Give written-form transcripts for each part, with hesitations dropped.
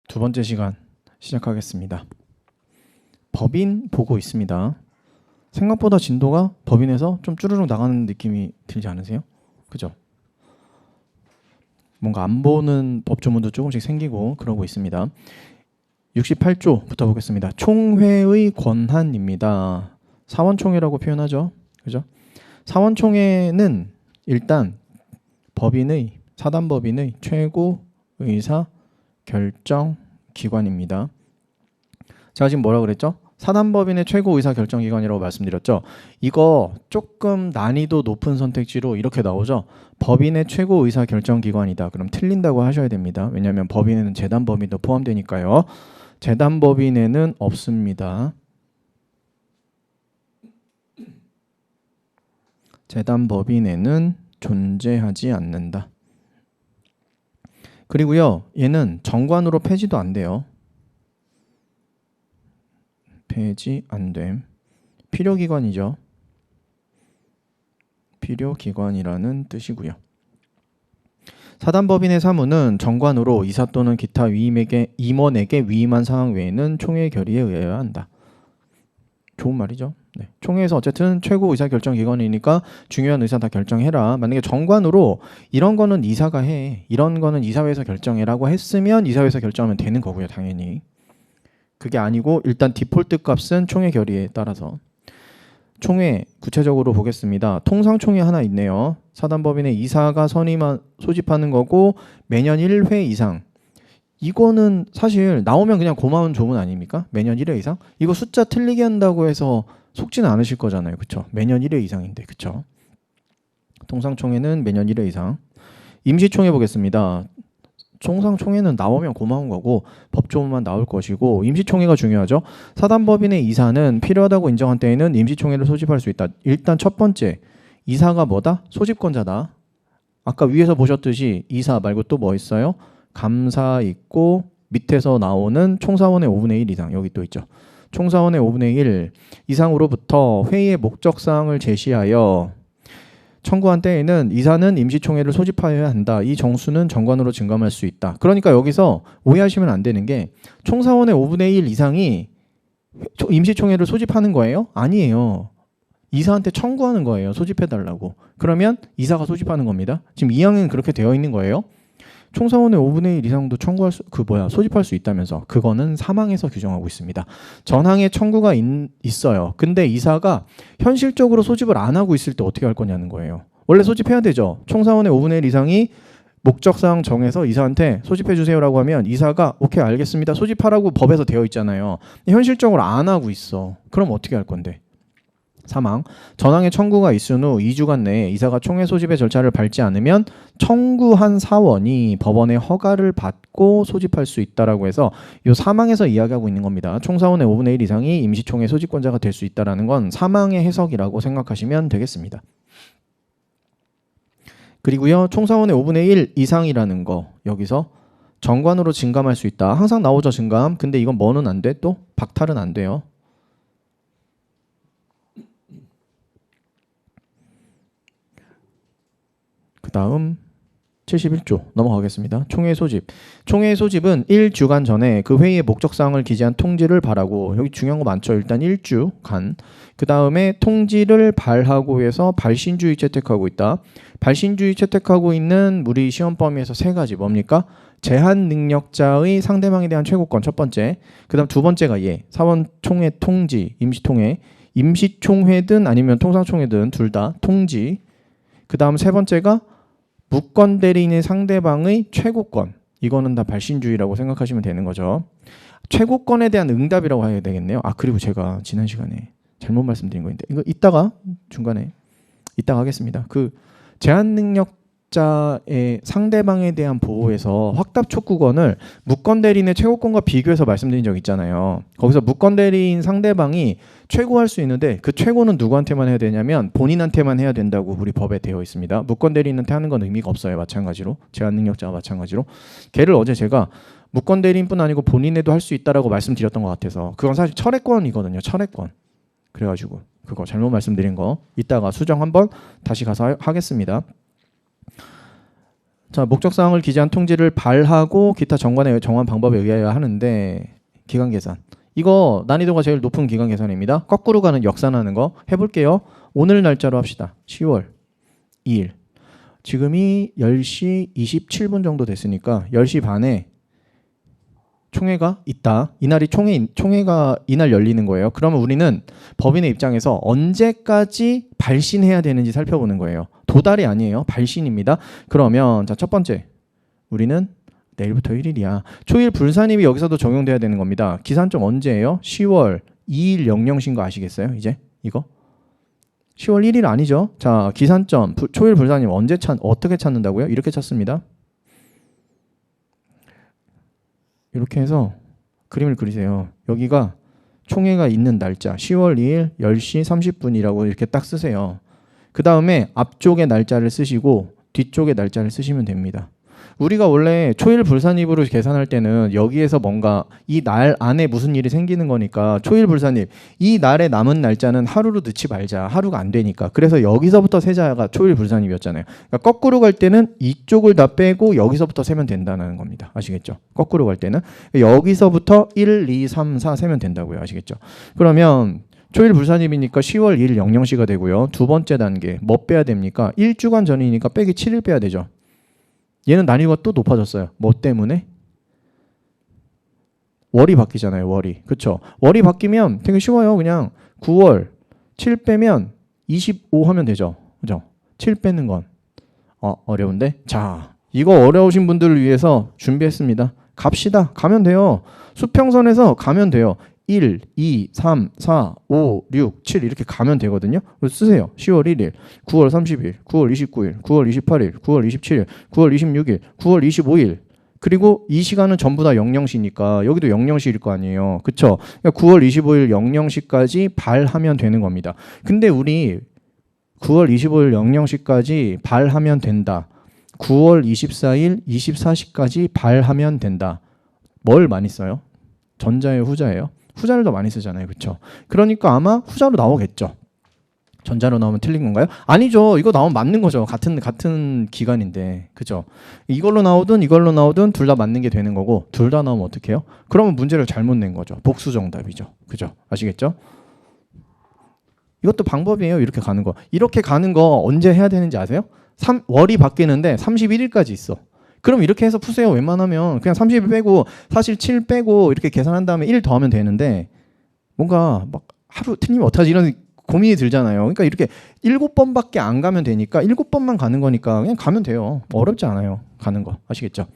두 번째 시간 시작하겠습니다. 법인 보고 있습니다. 생각보다 진도가 법인에서 좀 쭈르륵 나가는 느낌이 들지 않으세요? 그죠? 뭔가 안 보는 법조문도 조금씩 생기고 그러고 있습니다. 68조부터 보겠습니다. 총회의 권한입니다. 사원총회라고 표현하죠. 그죠? 사원총회는 일단 법인의 사단법인의 최고 의사 결정 기관입니다. 제가 지금 뭐라 그랬죠? 사단법인의 최고 의사 결정 기관이라고 말씀드렸죠. 이거 조금 난이도 높은 선택지로 이렇게 나오죠. 법인의 최고 의사 결정 기관이다. 그럼 틀린다고 하셔야 됩니다. 왜냐하면 법인에는 재단법인도 포함되니까요. 재단법인에는 없습니다. 재단법인에는 존재하지 않는다. 그리고요, 얘는 정관으로 폐지도 안 돼요. 폐지 안 됨. 필요기관이죠. 필요기관이라는 뜻이고요. 사단법인의 사무는 정관으로 이사 또는 기타 임원에게 위임한 사항 외에는 총회 결의에 의하여야 한다. 좋은 말이죠. 네. 총회에서 어쨌든 최고 의사결정기관이니까 중요한 의사 다 결정해라. 만약에 정관으로 이런 거는 이사가 해, 이런 거는 이사회에서 결정해라고 했으면 이사회에서 결정하면 되는 거고요. 당연히. 그게 아니고 일단 디폴트 값은 총회 결의에 따라서. 총회 구체적으로 보겠습니다. 통상총회 하나 있네요. 사단법인의 이사가 소집하는 거고 매년 1회 이상. 이거는 사실 나오면 그냥 고마운 조문 아닙니까? 매년 1회 이상? 이거 숫자 틀리게 한다고 해서 속지는 않으실 거잖아요. 그쵸? 매년 1회 이상인데. 그쵸? 통상총회는 매년 1회 이상. 임시총회 보겠습니다. 통상총회는 나오면 고마운 거고 법조문만 나올 것이고 임시총회가 중요하죠. 사단법인의 이사는 필요하다고 인정한 때에는 임시총회를 소집할 수 있다. 일단 첫 번째, 이사가 뭐다? 소집권자다. 아까 위에서 보셨듯이 이사 말고 또 뭐 있어요? 감사 있고 밑에서 나오는 총사원의 5분의 1 이상 여기 또 있죠. 총사원의 5분의 1 이상으로부터 회의의 목적사항을 제시하여 청구한 때에는 이사는 임시총회를 소집하여야 한다. 이 정수는 정관으로 증감할 수 있다. 그러니까 여기서 오해하시면 안 되는 게 총사원의 5분의 1 이상이 임시총회를 소집하는 거예요? 아니에요. 이사한테 청구하는 거예요. 소집해달라고. 그러면 이사가 소집하는 겁니다. 지금 2항에는 그렇게 되어 있는 거예요. 총사원의 5분의 1 이상도 소집할 수 있다면서. 그거는 3항에서 규정하고 있습니다. 전항에 청구가 있어요. 근데 이사가 현실적으로 소집을 안 하고 있을 때 어떻게 할 거냐는 거예요. 원래 소집해야 되죠. 총사원의 5분의 1 이상이 목적사항 정해서 이사한테 소집해 주세요라고 하면 이사가 오케이 알겠습니다. 소집하라고 법에서 되어 있잖아요. 현실적으로 안 하고 있어. 그럼 어떻게 할 건데? 3항. 전항에 청구가 있은 후 2주간 내에 이사가 총회 소집의 절차를 밟지 않으면 청구한 사원이 법원의 허가를 받고 소집할 수 있다라고 해서 이 3항에서 이야기하고 있는 겁니다. 총사원의 5분의 1 이상이 임시총회 소집권자가 될 수 있다라는 건 3항의 해석이라고 생각하시면 되겠습니다. 그리고요. 총사원의 5분의 1 이상이라는 거 여기서 정관으로 증감할 수 있다. 항상 나오죠. 증감. 근데 이건 뭐는 안 돼? 또 박탈은 안 돼요. 그 다음 71조 넘어가겠습니다. 총회 소집. 총회 소집은 1주간 전에 그 회의의 목적사항을 기재한 통지를 발하고 여기 중요한 거 많죠. 일단 1주간. 그 다음에 통지를 발하고 해서 발신주의 채택하고 있다. 발신주의 채택하고 있는 우리 시험 범위에서 세 가지 뭡니까? 제한 능력자의 상대방에 대한 최고권 첫 번째. 그 다음 두 번째가 사원총회 통지 임시통회. 임시총회든 아니면 통상총회든 둘 다 통지. 그 다음 세 번째가 무권 대리인의 상대방의 최고권. 이거는 다 발신주의라고 생각하시면 되는 거죠. 최고권에 대한 응답이라고 해야 되겠네요. 그리고 제가 지난 시간에 잘못 말씀드린 거인데 이거 이따가 중간에 이따가 하겠습니다. 그 제한 능력자의 상대방에 대한 보호에서 확답 촉구권을 무권 대리인의 최고권과 비교해서 말씀드린 적 있잖아요. 거기서 무권 대리인 상대방이 최고할 수 있는데 그 최고는 누구한테만 해야 되냐면 본인한테만 해야 된다고 우리 법에 되어 있습니다. 무권 대리인한테 하는 건 의미가 없어요. 마찬가지로 제한 능력자와 마찬가지로 걔를 어제 제가 무권 대리인뿐 아니고 본인에도 할 수 있다라고 말씀드렸던 것 같아서 그건 사실 철회권이거든요. 철회권. 그래가지고 그거 잘못 말씀드린 거 이따가 수정 한번 다시 가서 하겠습니다. 자, 목적사항을 기재한 통지를 발하고 기타 정관의 정한 방법에 의하여 하는데 기간 계산. 이거 난이도가 제일 높은 기간 계산입니다. 거꾸로 가는 역산하는 거 해볼게요. 오늘 날짜로 합시다. 10월 2일. 지금이 10시 27분 정도 됐으니까 10시 반에 총회가 있다. 이날이 총회가 이날 열리는 거예요. 그러면 우리는 법인의 입장에서 언제까지 발신해야 되는지 살펴보는 거예요. 도달이 아니에요. 발신입니다. 그러면 자, 첫 번째. 우리는 내일부터 1일이야. 초일 불산입이 여기서도 적용돼야 되는 겁니다. 기산점 언제예요? 10월 2일 00신 거 아시겠어요? 이제 이거? 10월 1일 아니죠? 자, 기산점 초일 불산입 어떻게 찾는다고요? 이렇게 찾습니다. 이렇게 해서 그림을 그리세요. 여기가 총회가 있는 날짜 10월 2일 10시 30분이라고 이렇게 딱 쓰세요. 그 다음에 앞쪽에 날짜를 쓰시고 뒤쪽에 날짜를 쓰시면 됩니다. 우리가 원래 초일 불산입으로 계산할 때는 여기에서 뭔가 이 날 안에 무슨 일이 생기는 거니까 초일 불산입 이 날에 남은 날짜는 하루로 넣지 말자. 하루가 안 되니까. 그래서 여기서부터 세자가 초일 불산입이었잖아요. 그러니까 거꾸로 갈 때는 이쪽을 다 빼고 여기서부터 세면 된다는 겁니다. 아시겠죠? 거꾸로 갈 때는 여기서부터 1, 2, 3, 4 세면 된다고요. 아시겠죠? 그러면 초일 불산입이니까 10월 1일 00시가 되고요. 두 번째 단계 뭐 빼야 됩니까? 1주간 전이니까 빼기 7일 빼야 되죠. 얘는 난이도가 또 높아졌어요. 뭐 때문에? 월이 바뀌잖아요. 월이. 그쵸? 월이 바뀌면 되게 쉬워요. 그냥 9월 7 빼면 25 하면 되죠. 그죠? 7 빼는 건 어려운데? 자, 이거 어려우신 분들을 위해서 준비했습니다. 갑시다. 가면 돼요. 수평선에서 가면 돼요. 1, 2, 3, 4, 5, 6, 7 이렇게 가면 되거든요. 쓰세요. 10월 1일, 9월 30일, 9월 29일, 9월 28일, 9월 27일, 9월 26일, 9월 25일. 그리고 이 시간은 전부 다 00시니까 여기도 00시일 거 아니에요. 그쵸? 그러니까 9월 25일 00시까지 발하면 되는 겁니다. 근데 우리 9월 25일 00시까지 발하면 된다. 9월 24일 24시까지 발하면 된다. 뭘 많이 써요? 전자예요, 후자예요? 후자를 더 많이 쓰잖아요. 그렇죠? 그러니까 아마 후자로 나오겠죠. 전자로 나오면 틀린 건가요? 아니죠. 이거 나오면 맞는 거죠. 같은 기간인데. 그죠? 이걸로 나오든 이걸로 나오든 둘 다 맞는 게 되는 거고 둘 다 나오면 어떻게 해요? 그러면 문제를 잘못 낸 거죠. 복수 정답이죠. 그죠? 아시겠죠? 이것도 방법이에요. 이렇게 가는 거. 이렇게 가는 거 언제 해야 되는지 아세요? 월이 바뀌는데 31일까지 있어. 그럼 이렇게 해서 푸세요. 웬만하면 그냥 30일 빼고 사실 7 빼고 이렇게 계산한 다음에 1 더하면 되는데 뭔가 막 하루 틀리면 어떡하지 이런 고민이 들잖아요. 그러니까 이렇게 7번밖에 안 가면 되니까 7번만 가는 거니까 그냥 가면 돼요. 어렵지 않아요. 가는 거. 아시겠죠?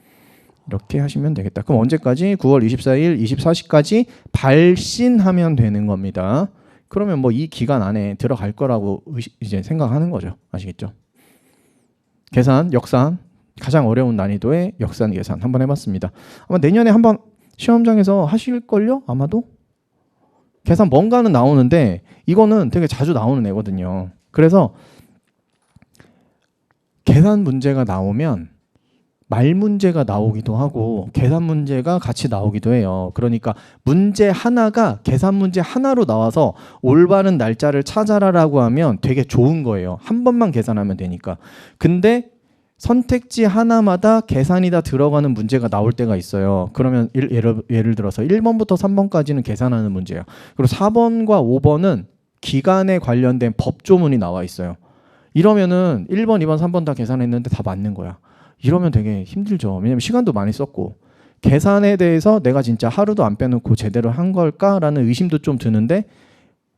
이렇게 하시면 되겠다. 그럼 언제까지? 9월 24일 24시까지 발신하면 되는 겁니다. 그러면 뭐 이 기간 안에 들어갈 거라고 이제 생각하는 거죠. 아시겠죠? 계산, 역산 가장 어려운 난이도의 역산 계산 한번 해봤습니다. 아마 내년에 한번 시험장에서 하실걸요? 아마도? 계산 뭔가는 나오는데 이거는 되게 자주 나오는 애거든요. 그래서 계산 문제가 나오면 말 문제가 나오기도 하고 계산 문제가 같이 나오기도 해요. 그러니까 문제 하나가 계산 문제 하나로 나와서 올바른 날짜를 찾아라라고 하면 되게 좋은 거예요. 한 번만 계산하면 되니까. 근데 선택지 하나마다 계산이 다 들어가는 문제가 나올 때가 있어요. 그러면 예를 들어서 1번부터 3번까지는 계산하는 문제예요. 그리고 4번과 5번은 기간에 관련된 법조문이 나와 있어요. 이러면은 1번, 2번, 3번 다 계산했는데 다 맞는 거야. 이러면 되게 힘들죠. 왜냐면 시간도 많이 썼고 계산에 대해서 내가 진짜 하루도 안 빼놓고 제대로 한 걸까라는 의심도 좀 드는데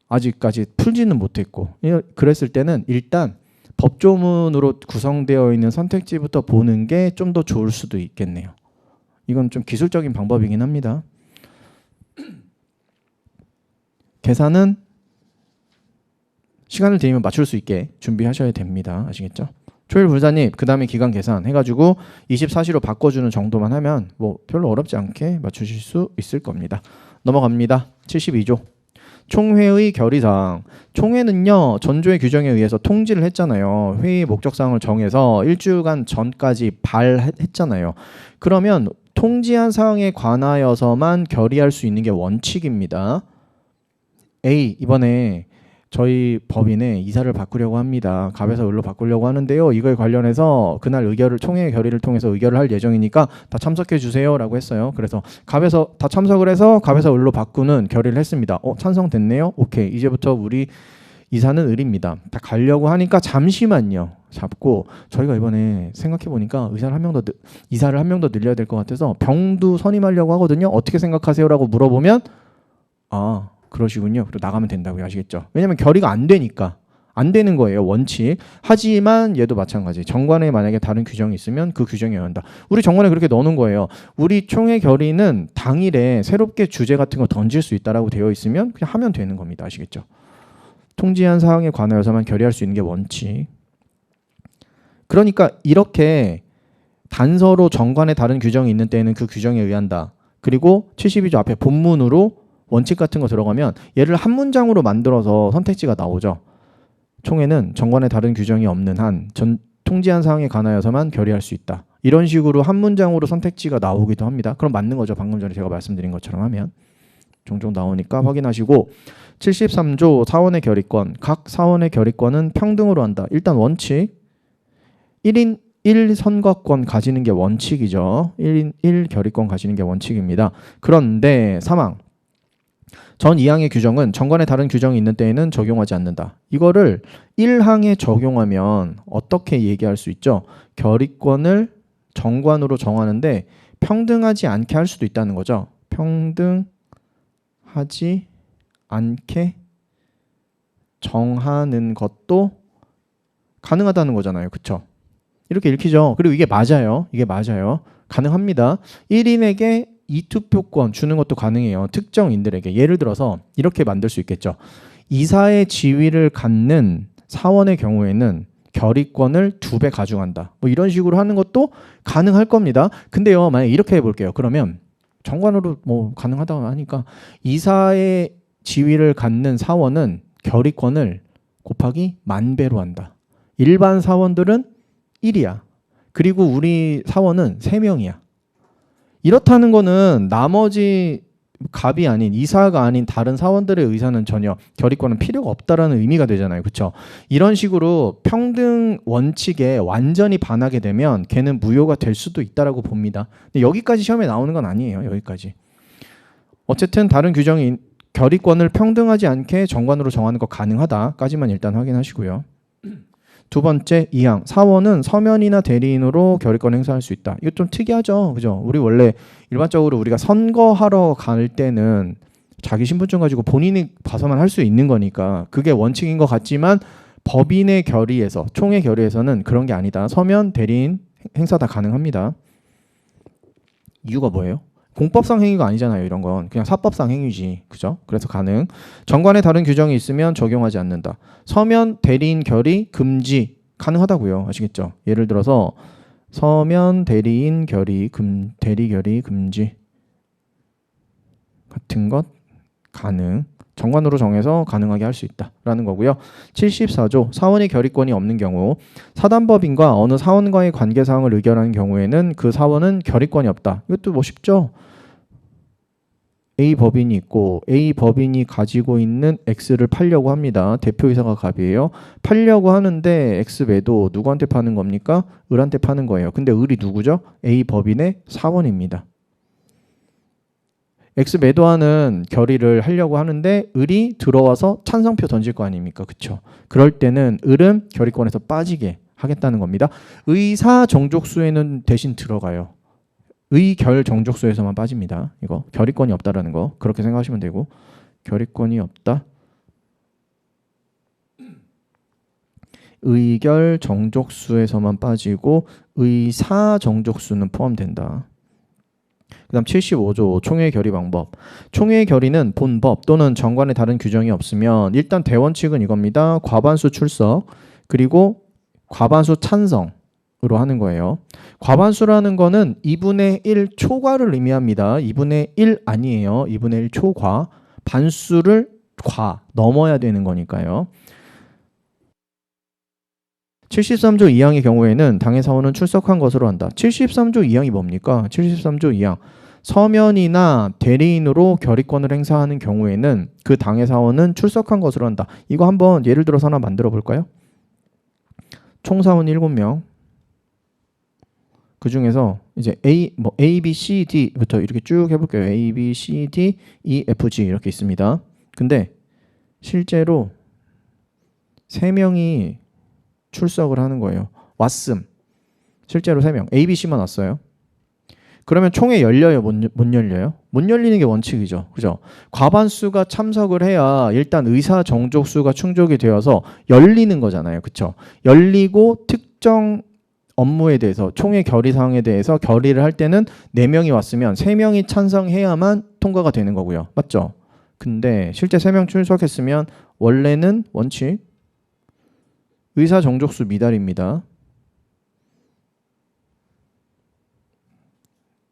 아직까지 풀지는 못했고 그랬을 때는 일단 법조문으로 구성되어 있는 선택지부터 보는 게 좀 더 좋을 수도 있겠네요. 이건 좀 기술적인 방법이긴 합니다. 계산은 시간을 들이면 맞출 수 있게 준비하셔야 됩니다. 아시겠죠? 초일 불산입, 그 다음에 기간 계산 해가지고 24시로 바꿔주는 정도만 하면 뭐 별로 어렵지 않게 맞추실 수 있을 겁니다. 넘어갑니다. 72조. 총회의 결의사항. 총회는요 전조의 규정에 의해서 통지를 했잖아요. 회의 목적사항을 정해서 1주간 전까지 발했잖아요. 그러면 통지한 사항에 관하여서만 결의할 수 있는 게 원칙입니다. A, 이번에 저희 법인에 이사를 바꾸려고 합니다. 갑에서 을로 바꾸려고 하는데요. 이거에 관련해서 그날 총회 결의를 통해서 의결을 할 예정이니까 다 참석해 주세요라고 했어요. 그래서 갑에서 다 참석을 해서 갑에서 을로 바꾸는 결의를 했습니다. 찬성됐네요. 오케이. 이제부터 우리 이사는 을입니다. 다 가려고 하니까 잠시만요. 잡고 저희가 이번에 생각해 보니까 이사를 한 명 더 늘려야 될 것 같아서 병두 선임하려고 하거든요. 어떻게 생각하세요라고 물어보면 그러시군요. 그리고 나가면 된다고요. 아시겠죠? 왜냐면 결의가 안 되니까. 안 되는 거예요. 원칙. 하지만 얘도 마찬가지. 정관에 만약에 다른 규정이 있으면 그 규정에 의한다. 우리 정관에 그렇게 넣어놓은 거예요. 우리 총회 결의는 당일에 새롭게 주제 같은 거 던질 수 있다라고 되어 있으면 그냥 하면 되는 겁니다. 아시겠죠? 통지한 사항에 관하여서만 결의할 수 있는 게 원칙. 그러니까 이렇게 단서로 정관에 다른 규정이 있는 때에는 그 규정에 의한다. 그리고 72조 앞에 본문으로 원칙 같은 거 들어가면 얘를 한 문장으로 만들어서 선택지가 나오죠. 총회는 정관에 다른 규정이 없는 한 통지한 사항에 관하여서만 결의할 수 있다. 이런 식으로 한 문장으로 선택지가 나오기도 합니다. 그럼 맞는 거죠. 방금 전에 제가 말씀드린 것처럼 하면. 종종 나오니까 확인하시고 73조 사원의 결의권. 각 사원의 결의권은 평등으로 한다. 일단 원칙. 1인 1선거권 가지는 게 원칙이죠. 1인 1결의권 가지는 게 원칙입니다. 그런데 사망. 전 2항의 규정은 정관에 다른 규정이 있는 때에는 적용하지 않는다. 이거를 1항에 적용하면 어떻게 얘기할 수 있죠? 결의권을 정관으로 정하는데 평등하지 않게 할 수도 있다는 거죠. 평등하지 않게 정하는 것도 가능하다는 거잖아요. 그쵸? 이렇게 읽히죠. 그리고 이게 맞아요. 가능합니다. 1인에게 이투표권 주는 것도 가능해요. 특정인들에게. 예를 들어서 이렇게 만들 수 있겠죠. 이사의 지위를 갖는 사원의 경우에는 결의권을 2배 가중한다. 뭐 이런 식으로 하는 것도 가능할 겁니다. 근데요, 만약에 이렇게 해볼게요. 그러면 정관으로 뭐 가능하다고 하니까 이사의 지위를 갖는 사원은 결의권을 곱하기 10,000배로 한다. 일반 사원들은 1이야. 그리고 우리 사원은 3명이야. 이렇다는 거는 나머지 갑이 아닌 이사가 아닌 다른 사원들의 의사는 전혀 결의권은 필요가 없다라는 의미가 되잖아요. 그렇죠? 이런 식으로 평등 원칙에 완전히 반하게 되면 걔는 무효가 될 수도 있다라고 봅니다. 근데 여기까지 시험에 나오는 건 아니에요. 여기까지. 어쨌든 다른 규정이 결의권을 평등하지 않게 정관으로 정하는 거 가능하다까지만 일단 확인하시고요. 두 번째 2항 사원은 서면이나 대리인으로 결의권 행사할 수 있다. 이거 좀 특이하죠. 그죠? 우리 원래 일반적으로 우리가 선거하러 갈 때는 자기 신분증 가지고 본인이 봐서만 할 수 있는 거니까 그게 원칙인 것 같지만 법인의 결의에서 총회 결의에서는 그런 게 아니다. 서면, 대리인 행사 다 가능합니다. 이유가 뭐예요? 공법상 행위가 아니잖아요. 이런 건 그냥 사법상 행위지. 그죠? 그래서 가능. 정관에 다른 규정이 있으면 적용하지 않는다. 서면, 대리인 결의 금지 가능하다고요. 아시겠죠? 예를 들어서 서면, 대리인 결의 대리 결의 금지 같은 것 가능. 정관으로 정해서 가능하게 할 수 있다라는 거고요. 74조 사원의 결의권이 없는 경우 사단법인과 어느 사원과의 관계사항을 의결하는 경우에는 그 사원은 결의권이 없다. 이것도 뭐 쉽죠? A 법인이 있고 A 법인이 가지고 있는 X를 팔려고 합니다. 대표이사가 갑이에요. 팔려고 하는데 X 매도 누구한테 파는 겁니까? 을한테 파는 거예요. 근데 을이 누구죠? A 법인의 사원입니다. X 매도하는 결의를 하려고 하는데 을이 들어와서 찬성표 던질 거 아닙니까? 그쵸? 그럴 때는 을은 결의권에서 빠지게 하겠다는 겁니다. 의사 정족수에는 대신 들어가요. 의결 정족수에서만 빠집니다. 이거 결의권이 없다라는 거 그렇게 생각하시면 되고 결의권이 없다. 의결 정족수에서만 빠지고 의사 정족수는 포함된다. 그 다음 75조 총회 결의 방법. 총회 결의는 본법 또는 정관에 다른 규정이 없으면 일단 대원칙은 이겁니다. 과반수 출석 그리고 과반수 찬성으로 하는 거예요. 과반수라는 거는 2분의 1 초과를 의미합니다. 2분의 1 아니에요. 2분의 1 초과. 반수를 넘어야 되는 거니까요. 73조 2항의 경우에는 당의 사원은 출석한 것으로 한다. 73조 2항이 뭡니까? 73조 2항 서면이나 대리인으로 결의권을 행사하는 경우에는 그 당의 사원은 출석한 것으로 한다. 이거 한번 예를 들어서 하나 만들어 볼까요? 총사원 7명. 그 중에서 이제 A, B, C, D부터 이렇게 쭉 해볼게요. A, B, C, D, E, F, G 이렇게 있습니다. 근데 실제로 3명이 출석을 하는 거예요. 왔음. 실제로 3명. A, B, C만 왔어요. 그러면 총회 열려요? 못 열려요? 못 열리는 게 원칙이죠. 그죠? 과반수가 참석을 해야 일단 의사 정족수가 충족이 되어서 열리는 거잖아요. 그쵸? 열리고 특정 업무에 대해서 총회 결의 사항에 대해서 결의를 할 때는 4명이 왔으면 3명이 찬성해야만 통과가 되는 거고요. 맞죠? 근데 실제 3명 출석했으면 원래는 원칙 의사 정족수 미달입니다.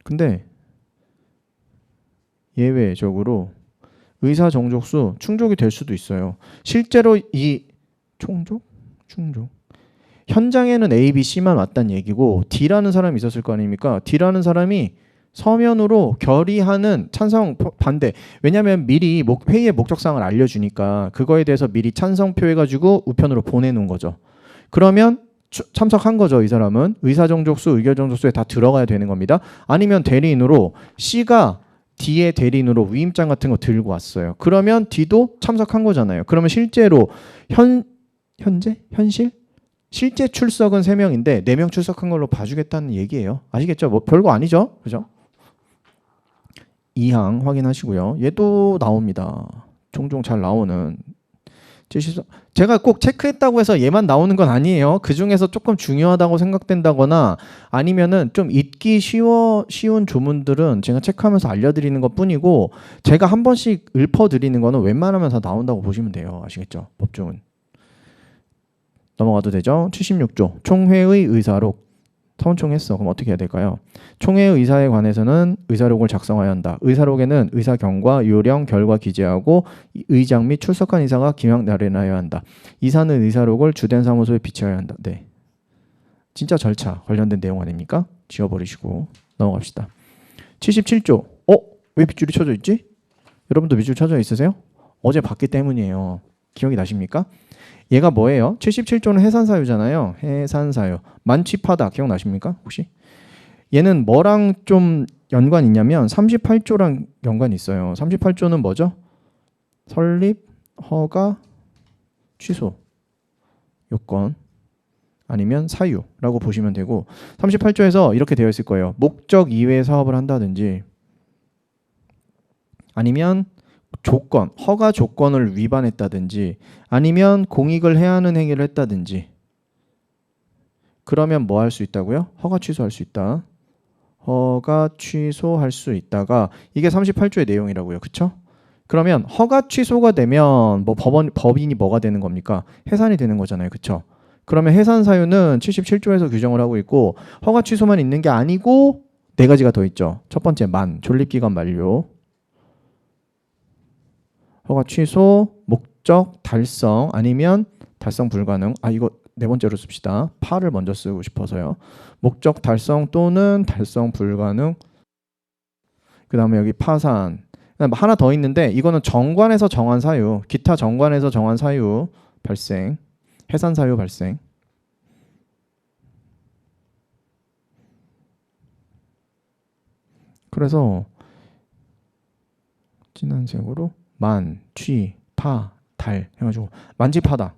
근데 예외적으로 의사 정족수 충족이 될 수도 있어요. 실제로 이 충족? 현장에는 A, B, C만 왔다는 얘기고 D라는 사람이 있었을 거 아닙니까? D라는 사람이 서면으로 결의하는 찬성 반대. 왜냐하면 미리 회의의 목적사항을 알려주니까 그거에 대해서 미리 찬성표 해가지고 우편으로 보내놓은 거죠. 그러면 참석한 거죠. 이 사람은 의사정족수, 의결정족수에 다 들어가야 되는 겁니다. 아니면 대리인으로 C가 D의 대리인으로 위임장 같은 거 들고 왔어요. 그러면 D도 참석한 거잖아요. 그러면 실제로 실제 출석은 3명인데 4명 출석한 걸로 봐주겠다는 얘기예요. 아시겠죠? 뭐 별거 아니죠? 그죠? 2항 확인하시고요. 얘도 나옵니다. 종종 잘 나오는 제가 꼭 체크했다고 해서 얘만 나오는 건 아니에요. 그 중에서 조금 중요하다고 생각된다거나 아니면은 좀 읽기 쉬운 조문들은 제가 체크하면서 알려드리는 것 뿐이고 제가 한 번씩 읊어드리는 거는 웬만하면 다 나온다고 보시면 돼요. 아시겠죠? 법조문. 넘어가도 되죠? 76조 총회의 의사록. 사원총 했어. 그럼 어떻게 해야 될까요? 총회의 의사에 관해서는 의사록을 작성해야 한다. 의사록에는 의사 경과, 요령, 결과 기재하고 의장 및 출석한 이사가 기명 나열해야 한다. 이사는 의사록을 주된 사무소에 비치해야 한다. 네, 진짜 절차 관련된 내용 아닙니까? 지워버리시고 넘어갑시다. 77조. 왜 빗줄이 쳐져 있지? 여러분도 빗줄 쳐져 있으세요? 어제 봤기 때문이에요. 기억이 나십니까? 얘가 뭐예요? 77조는 해산사유잖아요. 해산사유. 만취파다. 기억나십니까? 혹시? 얘는 뭐랑 좀 연관이 있냐면 38조랑 연관이 있어요. 38조는 뭐죠? 설립, 허가, 취소, 요건 아니면 사유라고 보시면 되고 38조에서 이렇게 되어 있을 거예요. 목적 이외의 사업을 한다든지 아니면 조건, 허가 조건을 위반했다든지 아니면 공익을 해하는 행위를 했다든지 그러면 뭐 할 수 있다고요? 허가 취소할 수 있다. 허가 취소할 수 있다가 이게 38조의 내용이라고요. 그쵸? 그러면 허가 취소가 되면 뭐 법인이 뭐가 되는 겁니까? 해산이 되는 거잖아요. 그쵸? 그러면 해산 사유는 77조에서 규정을 하고 있고 허가 취소만 있는 게 아니고 4가지가 더 있죠. 첫 번째 존립기간 만료, 허가 취소, 목적 달성 아니면 달성 불가능. 이거 4번째로 씁시다. 파를 먼저 쓰고 싶어서요. 목적 달성 또는 달성 불가능. 그 다음에 여기 파산. 하나 더 있는데 이거는 정관에서 정한 사유, 기타 정관에서 정한 사유 발생, 해산 사유 발생. 그래서 진한 색으로 만, 취, 파, 달 해가지고 만취파다.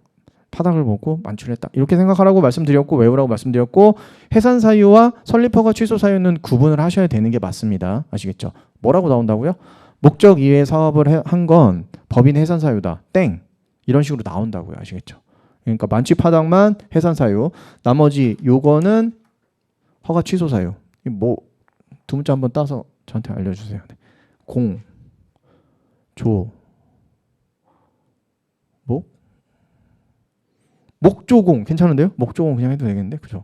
파닥을 보고 만취를 했다. 이렇게 생각하라고 말씀드렸고 외우라고 말씀드렸고 해산 사유와 설립허가 취소 사유는 구분을 하셔야 되는 게 맞습니다. 아시겠죠? 뭐라고 나온다고요? 목적 이외의 사업을 한 건 법인 해산 사유다. 땡. 이런 식으로 나온다고요. 아시겠죠? 그러니까 만취 파닥만 해산 사유. 나머지 요거는 허가 취소 사유. 뭐 두 문자 한번 따서 저한테 알려주세요. 공, 조, 목조공 괜찮은데요? 목조공 그냥 해도 되겠는데, 그죠?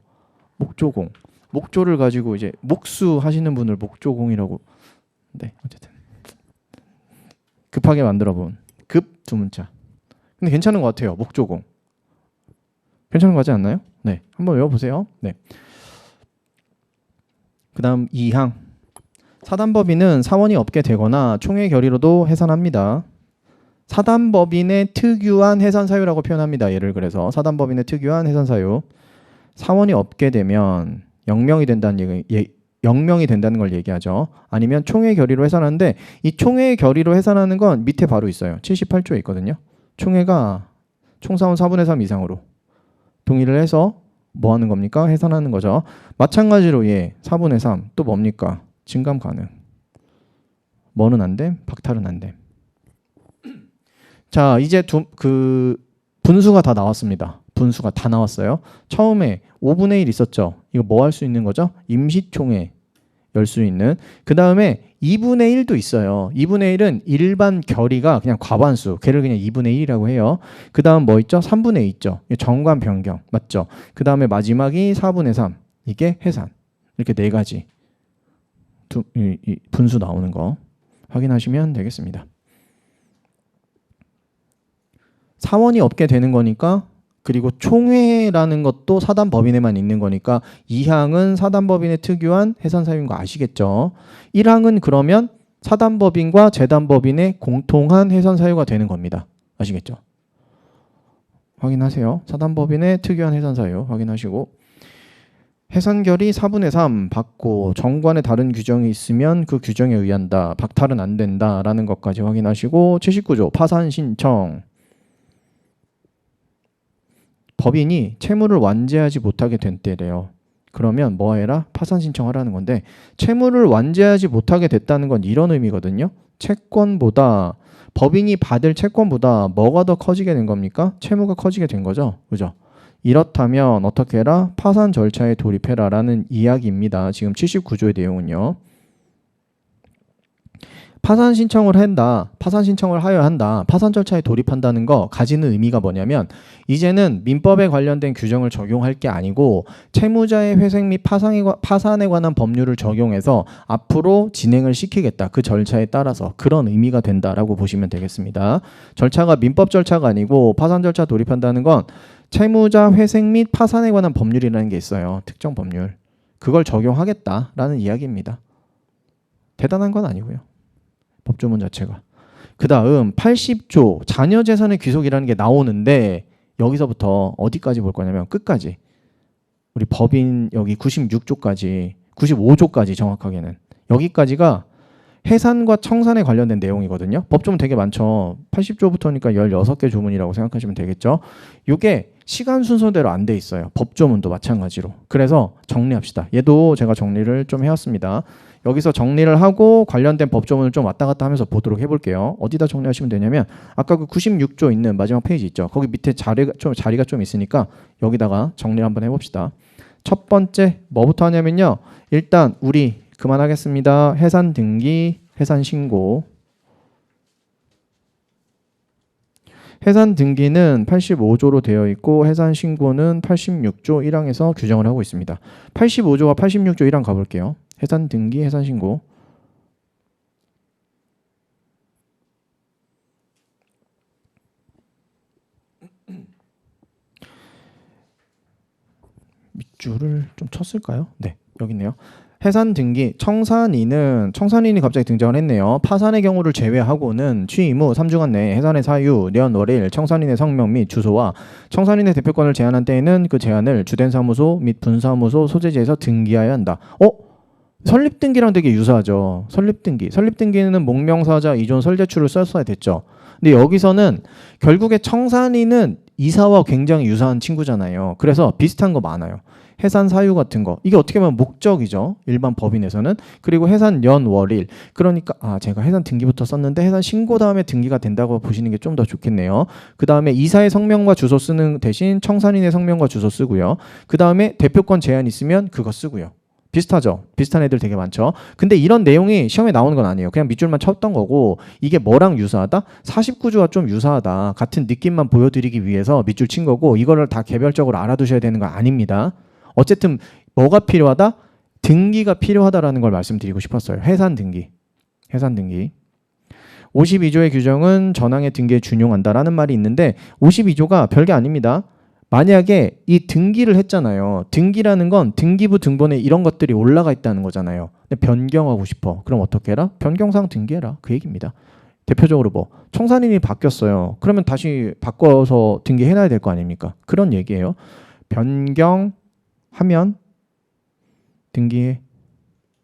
목조공, 목조를 가지고 이제 목수 하시는 분을 목조공이라고. 네, 어쨌든 급하게 만들어본 급 두 문자. 근데 괜찮은 것 같아요. 목조공 괜찮은 것 같지 않나요? 네, 한번 외워보세요. 네. 그다음 2항 사단법인은 사원이 없게 되거나 총회 결의로도 해산합니다. 사단법인의 특유한 해산 사유라고 표현합니다. 예를 그래서 사단법인의 특유한 해산 사유. 사원이 없게 되면 영명이 된다는 영명이 된다는 걸 얘기하죠. 아니면 총회 결의로 해산하는데 이 총회 결의로 해산하는 건 밑에 바로 있어요. 78조에 있거든요. 총회가 총사원 4분의 3 이상으로 동의를 해서 뭐 하는 겁니까? 해산하는 거죠. 마찬가지로 4분의 3 또 뭡니까? 증감 가능. 뭐는 안 됨? 박탈은 안 됨. 자, 이제 분수가 다 나왔습니다. 분수가 다 나왔어요. 처음에 5분의 1 있었죠. 이거 뭐 할 수 있는 거죠? 임시총회 열 수 있는. 그 다음에 2분의 1도 있어요. 2분의 1은 일반 결의가 그냥 과반수. 걔를 그냥 2분의 1이라고 해요. 그 다음 뭐 있죠? 3분의 2 있죠. 정관 변경. 맞죠? 그 다음에 마지막이 4분의 3. 이게 해산. 이렇게 네 가지 분수 나오는 거 확인하시면 되겠습니다. 사원이 없게 되는 거니까 그리고 총회라는 것도 사단법인에만 있는 거니까 2항은 사단법인의 특유한 해산 사유인 거 아시겠죠? 1항은 그러면 사단법인과 재단법인의 공통한 해산 사유가 되는 겁니다. 아시겠죠? 확인하세요. 사단법인의 특유한 해산 사유 확인하시고 해산결의 4분의 3 받고 정관에 다른 규정이 있으면 그 규정에 의한다. 박탈은 안 된다라는 것까지 확인하시고 79조 파산 신청 법인이 채무를 완제하지 못하게 된 때래요. 그러면 뭐 해라? 파산 신청하라는 건데 채무를 완제하지 못하게 됐다는 건 이런 의미거든요. 채권보다 법인이 받을 채권보다 뭐가 더 커지게 된 겁니까? 채무가 커지게 된 거죠. 그죠? 이렇다면 어떻게 해라? 파산 절차에 돌입해라 라는 이야기입니다. 지금 79조의 내용은요. 파산 신청을 한다. 파산 신청을 하여야 한다. 파산 절차에 돌입한다는 거 가지는 의미가 뭐냐면 이제는 민법에 관련된 규정을 적용할 게 아니고 채무자의 회생 및 파산에 관한 법률을 적용해서 앞으로 진행을 시키겠다. 그 절차에 따라서 그런 의미가 된다라고 보시면 되겠습니다. 절차가 민법 절차가 아니고 파산 절차 돌입한다는 건 채무자 회생 및 파산에 관한 법률이라는 게 있어요. 특정 법률. 그걸 적용하겠다라는 이야기입니다. 대단한 건 아니고요. 법조문 자체가. 그 다음 80조 자녀재산의 귀속이라는 게 나오는데 여기서부터 어디까지 볼 거냐면 끝까지 우리 법인 여기 96조까지 95조까지 정확하게는 여기까지가 해산과 청산에 관련된 내용이거든요. 법조문 되게 많죠. 80조부터니까 16개 조문이라고 생각하시면 되겠죠. 이게 시간 순서대로 안 돼 있어요. 법조문도 마찬가지로. 그래서 정리합시다. 얘도 제가 정리를 좀 해왔습니다. 여기서 정리를 하고 관련된 법조문을 좀 왔다 갔다 하면서 보도록 해볼게요. 어디다 정리하시면 되냐면 아까 그 96조 있는 마지막 페이지 있죠. 거기 밑에 자리가 좀 있으니까 여기다가 정리를 한번 해봅시다. 첫 번째 뭐부터 하냐면요. 일단 우리 그만하겠습니다. 해산 등기, 해산 신고. 해산 등기는 85조로 되어 있고 해산 신고는 86조 1항에서 규정을 하고 있습니다. 85조와 86조 1항 가볼게요. 해산 등기, 해산 신고. 밑줄을 좀 쳤을까요? 네, 여기 있네요. 해산 등기, 청산인이 갑자기 등장을 했네요. 파산의 경우를 제외하고는 취임 후 3주간 내에 해산의 사유, 년, 월일, 청산인의 성명 및 주소와 청산인의 대표권을 제한한 때에는 그 제한을 주된 사무소 및 분사무소 소재지에서 등기하여야 한다. 설립등기랑 되게 유사하죠. 설립등기는 목명사자 이존 설대출을 썼어야 됐죠. 근데 여기서는 결국에 청산인은 이사와 굉장히 유사한 친구잖아요. 그래서 비슷한 거 많아요. 해산 사유 같은 거. 이게 어떻게 보면 목적이죠. 일반 법인에서는. 그리고 해산 년, 월일. 그러니까 제가 해산 등기부터 썼는데 해산 신고 다음에 등기가 된다고 보시는 게 좀 더 좋겠네요. 그 다음에 이사의 성명과 주소 쓰는 대신 청산인의 성명과 주소 쓰고요. 그 다음에 대표권 제한 있으면 그거 쓰고요. 비슷하죠? 비슷한 애들 되게 많죠? 근데 이런 내용이 시험에 나오는 건 아니에요. 그냥 밑줄만 쳤던 거고 이게 뭐랑 유사하다? 49조와 좀 유사하다. 같은 느낌만 보여드리기 위해서 밑줄 친 거고 이거를 다 개별적으로 알아두셔야 되는 건 아닙니다. 어쨌든 뭐가 필요하다? 등기가 필요하다라는 걸 말씀드리고 싶었어요. 해산 등기. 52조의 규정은 전항의 등기에 준용한다라는 말이 있는데 52조가 별게 아닙니다. 만약에 이 등기를 했잖아요. 등기라는 건 등기부 등본에 이런 것들이 올라가 있다는 거잖아요. 근데 변경하고 싶어. 그럼 어떻게 해라? 변경사항 등기해라. 그 얘기입니다. 대표적으로 뭐 청산인이 바뀌었어요. 그러면 다시 바꿔서 등기해놔야 될 거 아닙니까? 그런 얘기예요. 변경하면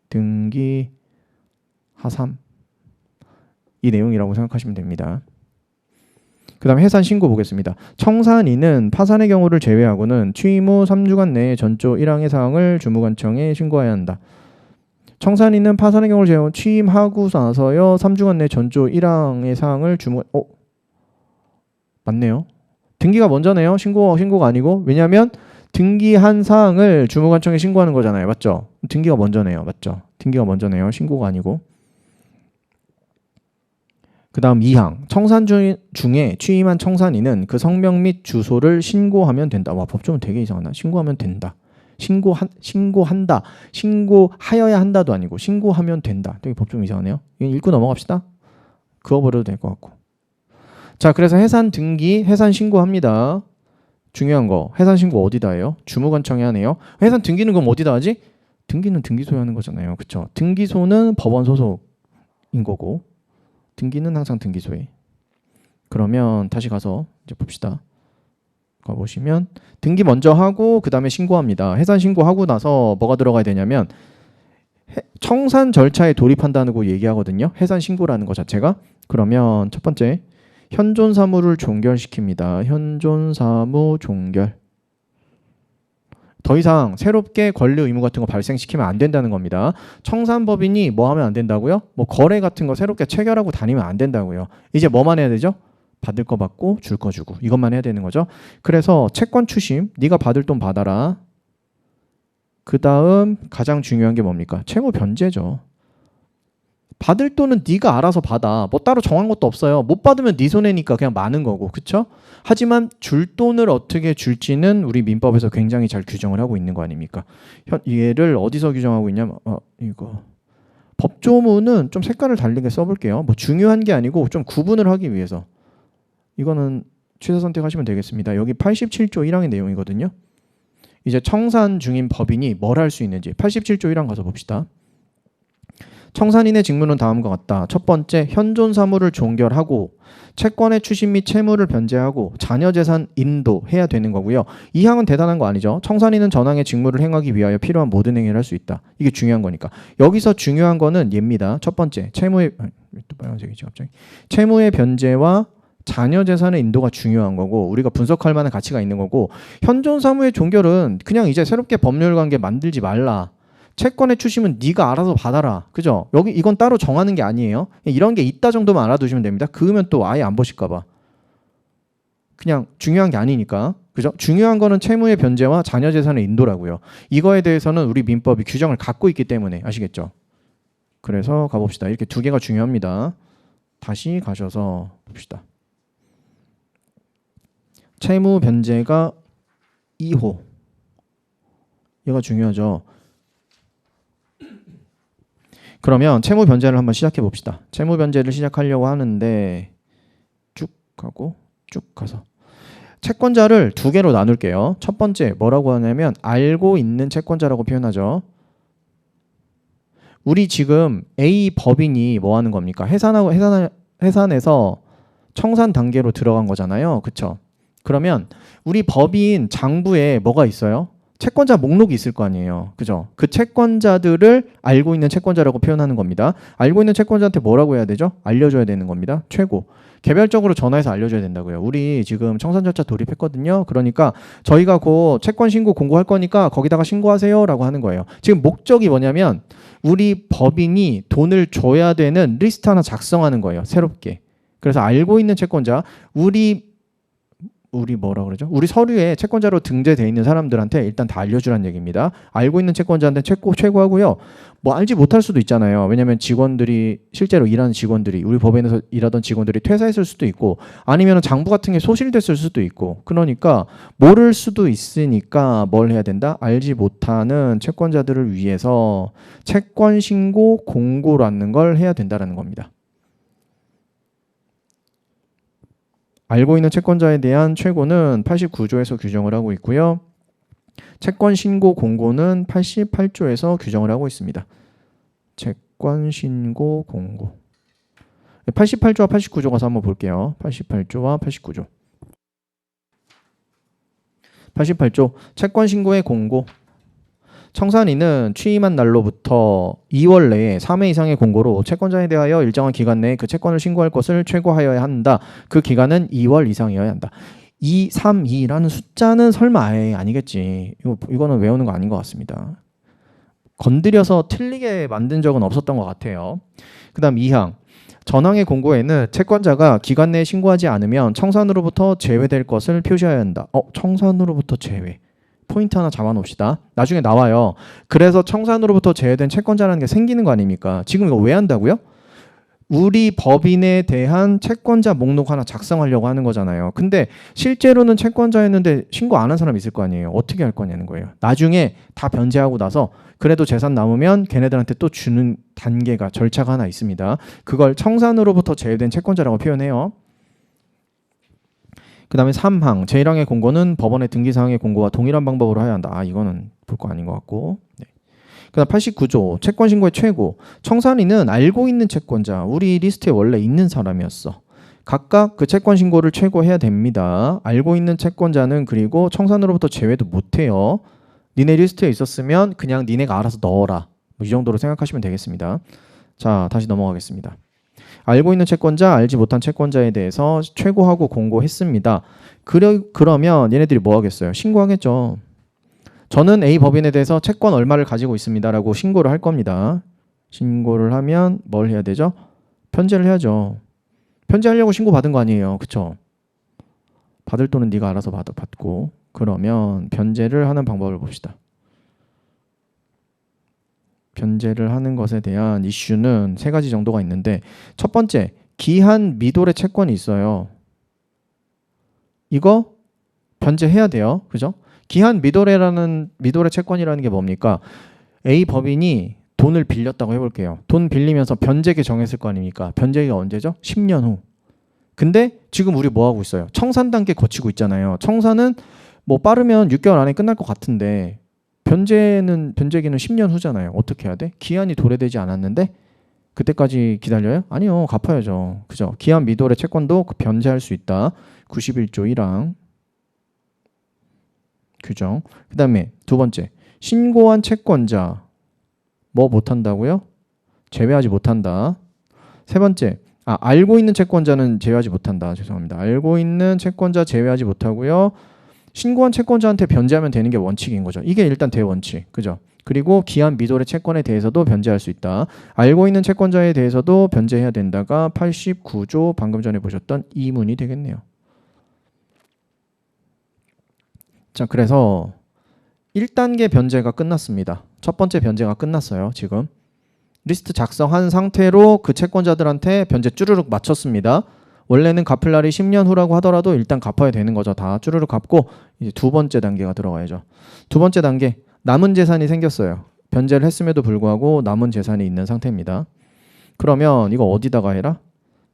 등기하삼 이 내용이라고 생각하시면 됩니다. 그 다음에 해산 신고 보겠습니다. 청산인은 파산의 경우를 제외하고는 취임 후 3주간 내에 전조 1항의 사항을 주무관청에 신고해야 한다. 청산인은 파산의 경우를 제외하고 취임하고 나서요 3주간 내 전조 1항의 사항을 맞네요. 등기가 먼저네요. 신고가 아니고. 왜냐하면 등기한 사항을 주무관청에 신고하는 거잖아요. 맞죠? 등기가 먼저네요. 맞죠? 등기가 먼저네요. 신고가 아니고. 그 다음 2항. 청산 중에 취임한 청산인은 그 성명 및 주소를 신고하면 된다. 와, 법조문 되게 이상하나? 신고하면 된다. 신고한다. 신고하여야 한다도 아니고 신고하면 된다. 되게 법조문 이상하네요. 이거 읽고 넘어갑시다. 그어버려도 될 것 같고. 자, 그래서 해산 등기, 해산 신고합니다. 중요한 거. 해산 신고 어디다 해요? 주무관청에 하네요. 해산 등기는 그럼 어디다 하지? 등기는 등기소에 하는 거잖아요. 그쵸? 등기소는 법원 소속인 거고 등기는 항상 등기소에. 그러면 다시 가서 이제 봅시다. 가보시면 등기 먼저 하고 그 다음에 신고합니다. 해산 신고하고 나서 뭐가 들어가야 되냐면 청산 절차에 돌입한다고 얘기하거든요. 해산 신고라는 거 자체가. 그러면 첫 번째 현존 사무를 종결시킵니다. 현존 사무 종결. 더 이상 새롭게 권리 의무 같은 거 발생시키면 안 된다는 겁니다. 청산법인이 뭐 하면 안 된다고요? 뭐 거래 같은 거 새롭게 체결하고 다니면 안 된다고요. 이제 뭐만 해야 되죠? 받을 거 받고 줄 거 주고 이것만 해야 되는 거죠. 그래서 채권 추심, 네가 받을 돈 받아라. 그 다음 가장 중요한 게 뭡니까? 채무 변제죠. 받을 돈은 네가 알아서 받아. 뭐 따로 정한 것도 없어요. 못 받으면 네 손해니까 그냥 많은 거고. 그쵸? 하지만 줄 돈을 어떻게 줄지는 우리 민법에서 굉장히 잘 규정을 하고 있는 거 아닙니까? 얘를 어디서 규정하고 있냐면 이거 법조문은 좀 색깔을 다르게 써볼게요. 뭐 중요한 게 아니고 좀 구분을 하기 위해서. 이거는 취사 선택하시면 되겠습니다. 여기 87조 1항의 내용이거든요. 이제 청산 중인 법인이 뭘 할 수 있는지 87조 1항 가서 봅시다. 청산인의 직무는 다음과 같다. 첫 번째, 현존 사무를 종결하고 채권의 추심 및 채무를 변제하고 자녀 재산 인도해야 되는 거고요. 이 항은 대단한 거 아니죠. 청산인은 전항의 직무를 행하기 위하여 필요한 모든 행위를 할 수 있다. 이게 중요한 거니까. 여기서 중요한 거는 얘입니다. 첫 번째, 또 빨간색이죠, 갑자기. 채무의 변제와 자녀 재산의 인도가 중요한 거고 우리가 분석할 만한 가치가 있는 거고 현존 사무의 종결은 그냥 이제 새롭게 법률 관계 만들지 말라. 채권의 추심은 네가 알아서 받아라. 그죠? 여기 이건 따로 정하는 게 아니에요. 이런 게 있다 정도만 알아두시면 됩니다. 그으면 또 아예 안 보실까 봐. 그냥 중요한 게 아니니까. 그죠? 중요한 거는 채무의 변제와 자녀 재산의 인도라고요. 이거에 대해서는 우리 민법이 규정을 갖고 있기 때문에 아시겠죠? 그래서 가봅시다. 이렇게 두 개가 중요합니다. 다시 가셔서 봅시다. 채무 변제가 2호. 얘가 중요하죠. 그러면 채무 변제를 한번 시작해 봅시다. 채무 변제를 시작하려고 하는데 쭉 가고 쭉 가서 채권자를 두 개로 나눌게요. 첫 번째 뭐라고 하냐면 알고 있는 채권자라고 표현하죠. 우리 지금 A 법인이 뭐 하는 겁니까? 해산해서 청산 단계로 들어간 거잖아요. 그쵸? 그러면 우리 법인 장부에 뭐가 있어요? 채권자 목록이 있을 거 아니에요. 그죠? 그 채권자들을 알고 있는 채권자라고 표현하는 겁니다. 알고 있는 채권자한테 뭐라고 해야 되죠? 알려줘야 되는 겁니다. 최고. 개별적으로 전화해서 알려줘야 된다고요. 우리 지금 청산 절차 돌입했거든요. 그러니까 저희가 곧 채권 신고 공고할 거니까 거기다가 신고하세요 라고 하는 거예요. 지금 목적이 뭐냐면 우리 법인이 돈을 줘야 되는 리스트 하나 작성하는 거예요. 새롭게. 그래서 알고 있는 채권자, 우리 뭐라 그러죠? 우리 서류에 채권자로 등재되어 있는 사람들한테 일단 다 알려주라는 얘기입니다. 알고 있는 채권자한테 최고하고요. 뭐 알지 못할 수도 있잖아요. 왜냐하면 직원들이 실제로 일하는 직원들이 우리 법인에서 일하던 직원들이 퇴사했을 수도 있고 아니면 장부 같은 게 소실됐을 수도 있고 그러니까 모를 수도 있으니까 뭘 해야 된다? 알지 못하는 채권자들을 위해서 채권 신고 공고라는 걸 해야 된다는 겁니다. 알고 있는 채권자에 대한 최고는 89조에서 규정을 하고 있고요. 채권 신고 공고는 88조에서 규정을 하고 있습니다. 채권 신고 공고. 88조와 89조 가서 한번 볼게요. 88조와 89조. 88조 채권 신고의 공고. 청산인은 취임한 날로부터 2월 내에 3회 이상의 공고로 채권자에 대하여 일정한 기간 내에 그 채권을 신고할 것을 최고하여야 한다. 그 기간은 2월 이상이어야 한다. 2, 3, 2라는 숫자는 설마 아예 아니겠지. 이거는 외우는 거 아닌 것 같습니다. 건드려서 틀리게 만든 적은 없었던 것 같아요. 그 다음 2항. 전항의 공고에는 채권자가 기간 내에 신고하지 않으면 청산으로부터 제외될 것을 표시해야 한다. 청산으로부터 제외. 포인트 하나 잡아놓읍시다. 나중에 나와요. 그래서 청산으로부터 제외된 채권자라는 게 생기는 거 아닙니까? 지금 이거 왜 한다고요? 우리 법인에 대한 채권자 목록 하나 작성하려고 하는 거잖아요. 근데 실제로는 채권자였는데 신고 안 한 사람 있을 거 아니에요. 어떻게 할 거냐는 거예요. 나중에 다 변제하고 나서 그래도 재산 남으면 걔네들한테 또 주는 단계가 절차가 하나 있습니다. 그걸 청산으로부터 제외된 채권자라고 표현해요. 그 다음에 3항 제1항의 공고는 법원의 등기사항의 공고와 동일한 방법으로 해야 한다. 이거는 볼 거 아닌 것 같고. 네. 그 다음 89조 채권신고의 최고. 청산인은 알고 있는 채권자, 우리 리스트에 원래 있는 사람이었어. 각각 그 채권신고를 최고해야 됩니다. 알고 있는 채권자는 그리고 청산으로부터 제외도 못해요. 니네 리스트에 있었으면 그냥 니네가 알아서 넣어라. 이 정도로 생각하시면 되겠습니다. 자, 다시 넘어가겠습니다. 알고 있는 채권자, 알지 못한 채권자에 대해서 최고하고 공고했습니다. 그러면 얘네들이 뭐 하겠어요? 신고하겠죠. 저는 A 법인에 대해서 채권 얼마를 가지고 있습니다 라고 신고를 할 겁니다. 신고를 하면 뭘 해야 되죠? 편제를 해야죠. 편제하려고 신고받은 거 아니에요. 그쵸? 받을 돈은 네가 알아서 받고. 그러면 변제를 하는 방법을 봅시다. 변제를 하는 것에 대한 이슈는 세 가지 정도가 있는데, 첫 번째, 기한 미도의 채권이 있어요. 이거 변제해야 돼요. 그죠? 기한 미도의 채권이라는 게 뭡니까? A 법인이 돈을 빌렸다고 해볼게요. 돈 빌리면서 변제기 정했을 거 아닙니까? 변제기가 언제죠? 10년 후. 근데 지금 우리 뭐 하고 있어요? 청산 단계 거치고 있잖아요. 청산은 뭐 빠르면 6개월 안에 끝날 것 같은데 변제기는 10년 후잖아요. 어떻게 해야 돼? 기한이 도래되지 않았는데 그때까지 기다려요? 아니요. 갚아야죠. 그죠? 기한 미도의 채권도 변제할 수 있다. 91조 1항 규정. 그 다음에 두 번째, 신고한 채권자 뭐 못한다고요? 제외하지 못한다. 세 번째, 알고 있는 채권자는 제외하지 못한다. 죄송합니다. 알고 있는 채권자 제외하지 못하고요. 신고한 채권자한테 변제하면 되는 게 원칙인 거죠. 이게 일단 대원칙. 그죠? 그리고 기한 미도의 채권에 대해서도 변제할 수 있다. 알고 있는 채권자에 대해서도 변제해야 된다가 89조 방금 전에 보셨던 이문이 되겠네요. 자, 그래서 1단계 변제가 끝났습니다. 첫 번째 변제가 끝났어요. 지금 리스트 작성한 상태로 그 채권자들한테 변제 쭈르륵 마쳤습니다. 원래는 갚을 날이 10년 후라고 하더라도 일단 갚아야 되는 거죠. 다 쭈르륵 갚고 이제 두 번째 단계가 들어가야죠. 두 번째 단계, 남은 재산이 생겼어요. 변제를 했음에도 불구하고 남은 재산이 있는 상태입니다. 그러면 이거 어디다가 해라?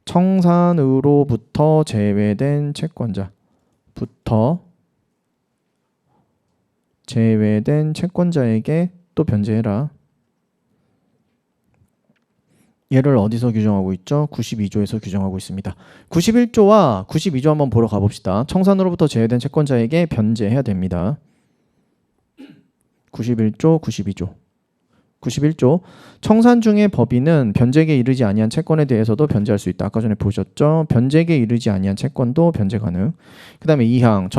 청산으로부터 제외된 채권자부터 제외된 채권자에게 또 변제해라. 얘를 어디서 규정하고 있죠? 92조에서 규정하고 있습니다. 91조와 92조 한번 보러 가봅시다. 청산으로부터 제외된 채권자에게 변제해야 됩니다. 91조, 92조. 91조, 청산 중에 법인은 변제기에 이르지 아니한 채권에 대해서도 변제할 수 있다. 아까 전에 보셨죠? 변제기에 이르지 아니한 채권도 변제 가능. 그 다음에 2항,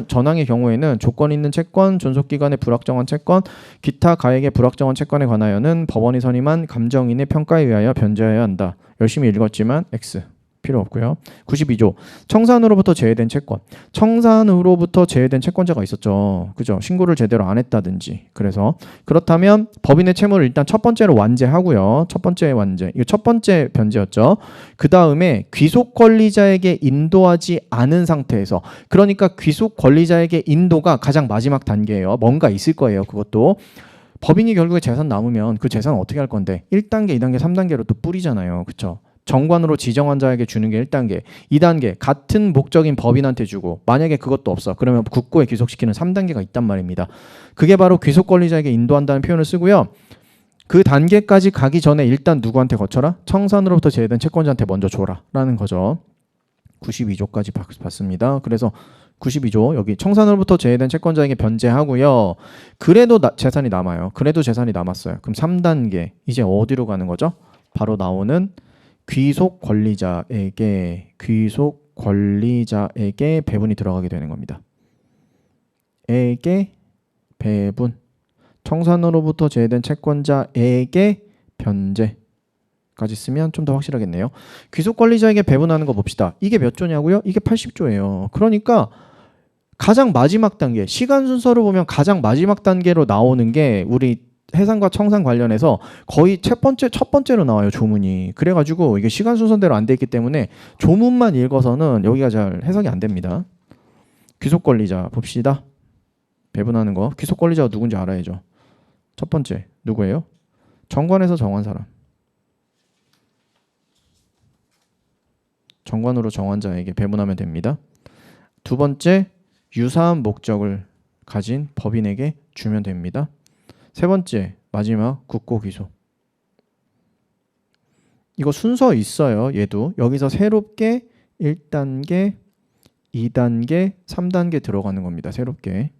전항의 경우에는 조건 있는 채권, 존속기간의 불확정한 채권, 기타 가액의 불확정한 채권에 관하여는 법원이 선임한 감정인의 평가에 의하여 변제해야 한다. 열심히 읽었지만 X. 필요 없고요. 92조, 청산으로부터 제외된 채권. 청산으로부터 제외된 채권자가 있었죠. 그죠? 신고를 제대로 안 했다든지. 그래서 그렇다면 법인의 채무를 일단 첫 번째로 완제하고요. 첫 번째 완제. 이거 첫 번째 변제였죠. 그 다음에 귀속 권리자에게 인도하지 않은 상태에서, 그러니까 귀속 권리자에게 인도가 가장 마지막 단계예요. 뭔가 있을 거예요. 그것도. 법인이 결국에 재산 남으면 그 재산은 어떻게 할 건데 1단계, 2단계, 3단계로 또 뿌리잖아요. 그렇죠? 정관으로 지정한 자에게 주는 게 1단계. 2단계 같은 목적인 법인한테 주고 만약에 그것도 없어. 그러면 국고에 귀속시키는 3단계가 있단 말입니다. 그게 바로 귀속 권리자에게 인도한다는 표현을 쓰고요. 그 단계까지 가기 전에 일단 누구한테 거쳐라? 청산으로부터 제외된 채권자한테 먼저 줘라 라는 거죠. 92조까지 봤습니다. 그래서 92조 여기 청산으로부터 제외된 채권자에게 변제하고요. 그래도 재산이 남아요. 그래도 재산이 남았어요. 그럼 3단계 이제 어디로 가는 거죠? 바로 나오는 귀속 권리자에게 배분이 들어가게 되는 겁니다. 에게 배분. 청산으로부터 제외된 채권자에게 변제까지 쓰면 좀 더 확실하겠네요. 귀속 권리자에게 배분하는 거 봅시다. 이게 몇 조냐고요? 이게 80조예요. 그러니까 가장 마지막 단계, 시간 순서로 보면 가장 마지막 단계로 나오는 게 우리 해산과 청산 관련해서 거의 첫 번째로 나와요, 조문이. 그래가지고 이게 시간 순서대로 안 돼 있기 때문에 조문만 읽어서는 여기가 잘 해석이 안 됩니다. 귀속 권리자 봅시다. 배분하는 거. 귀속 권리자가 누군지 알아야죠. 첫 번째 누구예요? 정관에서 정한 사람. 정관으로 정한 자에게 배분하면 됩니다. 두 번째 유사한 목적을 가진 법인에게 주면 됩니다. 세 번째 마지막 국고 귀속. 이거 순서 있어요. 얘도 여기서 새롭게 1단계, 2단계, 3단계 들어가는 겁니다. 새롭게.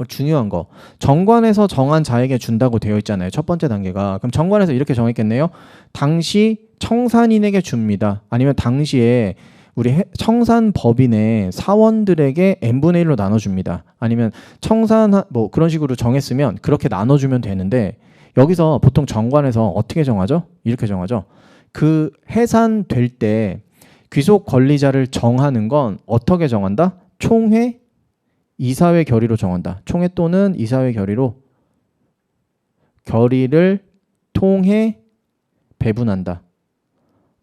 중요한 거. 정관에서 정한 자에게 준다고 되어 있잖아요. 첫 번째 단계가. 그럼 정관에서 이렇게 정했겠네요. 당시 청산인에게 줍니다. 아니면 당시에 우리 청산법인의 사원들에게 n분의 1로 나눠줍니다. 아니면 뭐 그런 식으로 정했으면 그렇게 나눠주면 되는데 여기서 보통 정관에서 어떻게 정하죠? 이렇게 정하죠. 그 해산될 때 귀속 권리자를 정하는 건 어떻게 정한다? 총회 이사회 결의로 정한다. 총회 또는 이사회 결의를 통해 배분한다.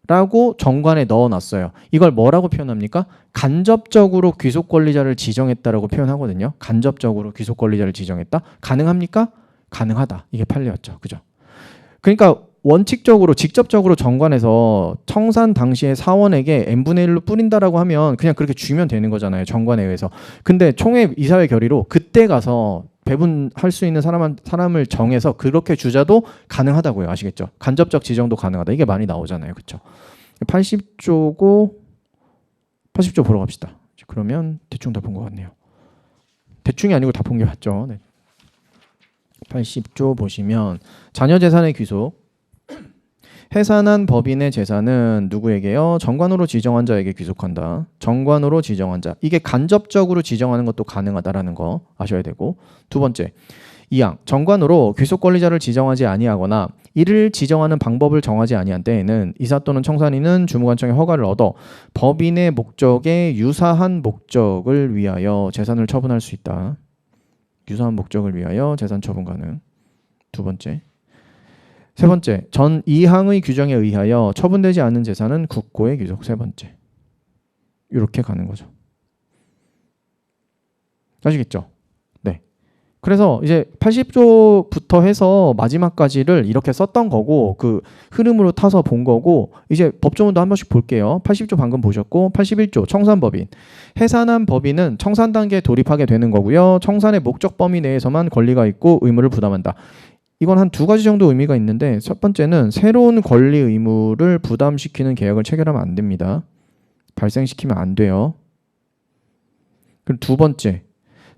라고 정관에 넣어놨어요. 이걸 뭐라고 표현합니까? 간접적으로 귀속 권리자를 지정했다라고 표현하거든요. 간접적으로 귀속 권리자를 지정했다. 가능합니까? 가능하다. 이게 판례였죠. 그죠? 그러니까 원칙적으로 직접적으로 정관에서 청산 당시에 사원에게 n분의 1로 뿌린다라고 하면 그냥 그렇게 주면 되는 거잖아요. 정관에 의해서. 근데 총회 이사회 결의로 그때 가서 배분할 수 있는 사람을 정해서 그렇게 주자도 가능하다고요. 아시겠죠? 간접적 지정도 가능하다. 이게 많이 나오잖아요. 그렇죠? 80조 보러 갑시다. 그러면 대충 다 본 것 같네요. 대충이 아니고 다 본 게 맞죠. 네. 80조 보시면 자녀재산의 귀속. 해산한 법인의 재산은 누구에게요? 정관으로 지정한 자에게 귀속한다. 정관으로 지정한 자. 이게 간접적으로 지정하는 것도 가능하다라는 거 아셔야 되고. 두 번째, 2항. 정관으로 귀속 권리자를 지정하지 아니하거나 이를 지정하는 방법을 정하지 아니한 때에는 이사 또는 청산인은 주무관청의 허가를 얻어 법인의 목적에 유사한 목적을 위하여 재산을 처분할 수 있다. 유사한 목적을 위하여 재산 처분 가능. 두 번째. 세 번째, 전 2항의 규정에 의하여 처분되지 않는 재산은 국고의 귀속. 세 번째. 이렇게 가는 거죠. 아시겠죠? 네. 그래서 이제 80조부터 해서 마지막까지를 이렇게 썼던 거고 그 흐름으로 타서 본 거고 이제 법조문도 한 번씩 볼게요. 80조 방금 보셨고 81조 청산법인. 해산한 법인은 청산 단계에 돌입하게 되는 거고요. 청산의 목적 범위 내에서만 권리가 있고 의무를 부담한다. 이건 한 두 가지 정도 의미가 있는데 첫 번째는 새로운 권리 의무를 부담시키는 계약을 체결하면 안 됩니다. 발생시키면 안 돼요. 그리고 두 번째,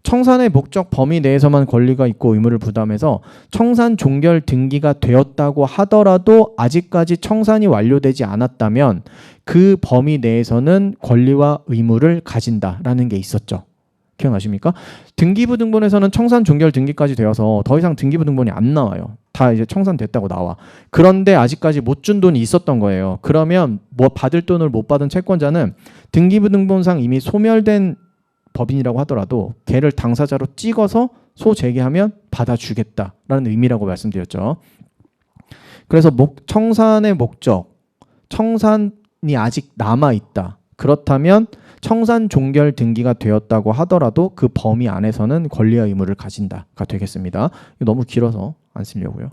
청산의 목적 범위 내에서만 권리가 있고 의무를 부담해서 청산 종결 등기가 되었다고 하더라도 아직까지 청산이 완료되지 않았다면 그 범위 내에서는 권리와 의무를 가진다라는 게 있었죠. 기억나십니까? 등기부 등본에서는 청산 종결 등기까지 되어서 더 이상 등기부 등본이 안 나와요. 다 이제 청산됐다고 나와. 그런데 아직까지 못 준 돈이 있었던 거예요. 그러면 뭐 받을 돈을 못 받은 채권자는 등기부 등본상 이미 소멸된 법인이라고 하더라도 걔를 당사자로 찍어서 소재개하면 받아주겠다라는 의미라고 말씀드렸죠. 그래서 청산의 목적, 청산이 아직 남아있다. 그렇다면 청산 종결 등기가 되었다고 하더라도 그 범위 안에서는 권리와 의무를 가진다가 되겠습니다. 너무 길어서 안 쓰려고요.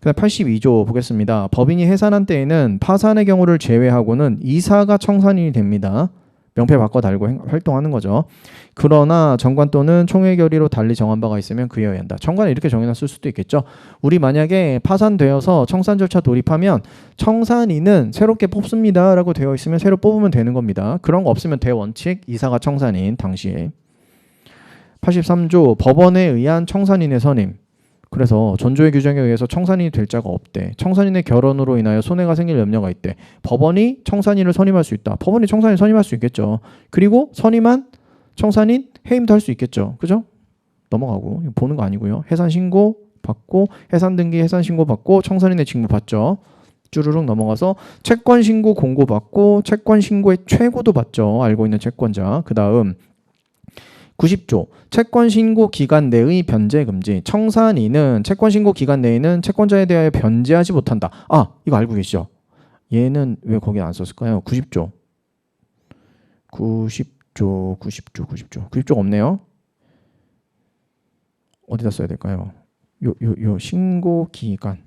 그다음 82조 보겠습니다. 법인이 해산한 때에는 파산의 경우를 제외하고는 이사가 청산인이 됩니다. 명패 바꿔 달고 활동하는 거죠. 그러나 정관 또는 총회 결의로 달리 정한 바가 있으면 그여야 한다. 정관에 이렇게 정해놨을 수도 있겠죠. 우리 만약에 파산되어서 청산 절차 돌입하면 청산인은 새롭게 뽑습니다 라고 되어 있으면 새로 뽑으면 되는 겁니다. 그런 거 없으면 대원칙 이사가 청산인 당시에. 83조 법원에 의한 청산인의 선임. 그래서 전조의 규정에 의해서 청산인이 될 자가 없대. 청산인의 결혼으로 인하여 손해가 생길 염려가 있대. 법원이 청산인을 선임할 수 있다. 법원이 청산인 선임할 수 있겠죠. 그리고 선임한 청산인 해임도 할 수 있겠죠. 그죠? 넘어가고 보는 거 아니고요. 해산 신고 받고 해산 등기 해산 신고 받고 청산인의 직무 받죠. 쭈루룩 넘어가서 채권 신고 공고 받고 채권 신고의 최고도 받죠. 알고 있는 채권자. 그 다음 90조 채권 신고 기간 내의 변제 금지. 청산인은 채권 신고 기간 내에는 채권자에 대하여 변제하지 못한다. 아, 이거 알고 계시죠? 얘는 왜 거기 안 썼을까요? 90조 없네요. 어디다 써야 될까요? 요 신고 기간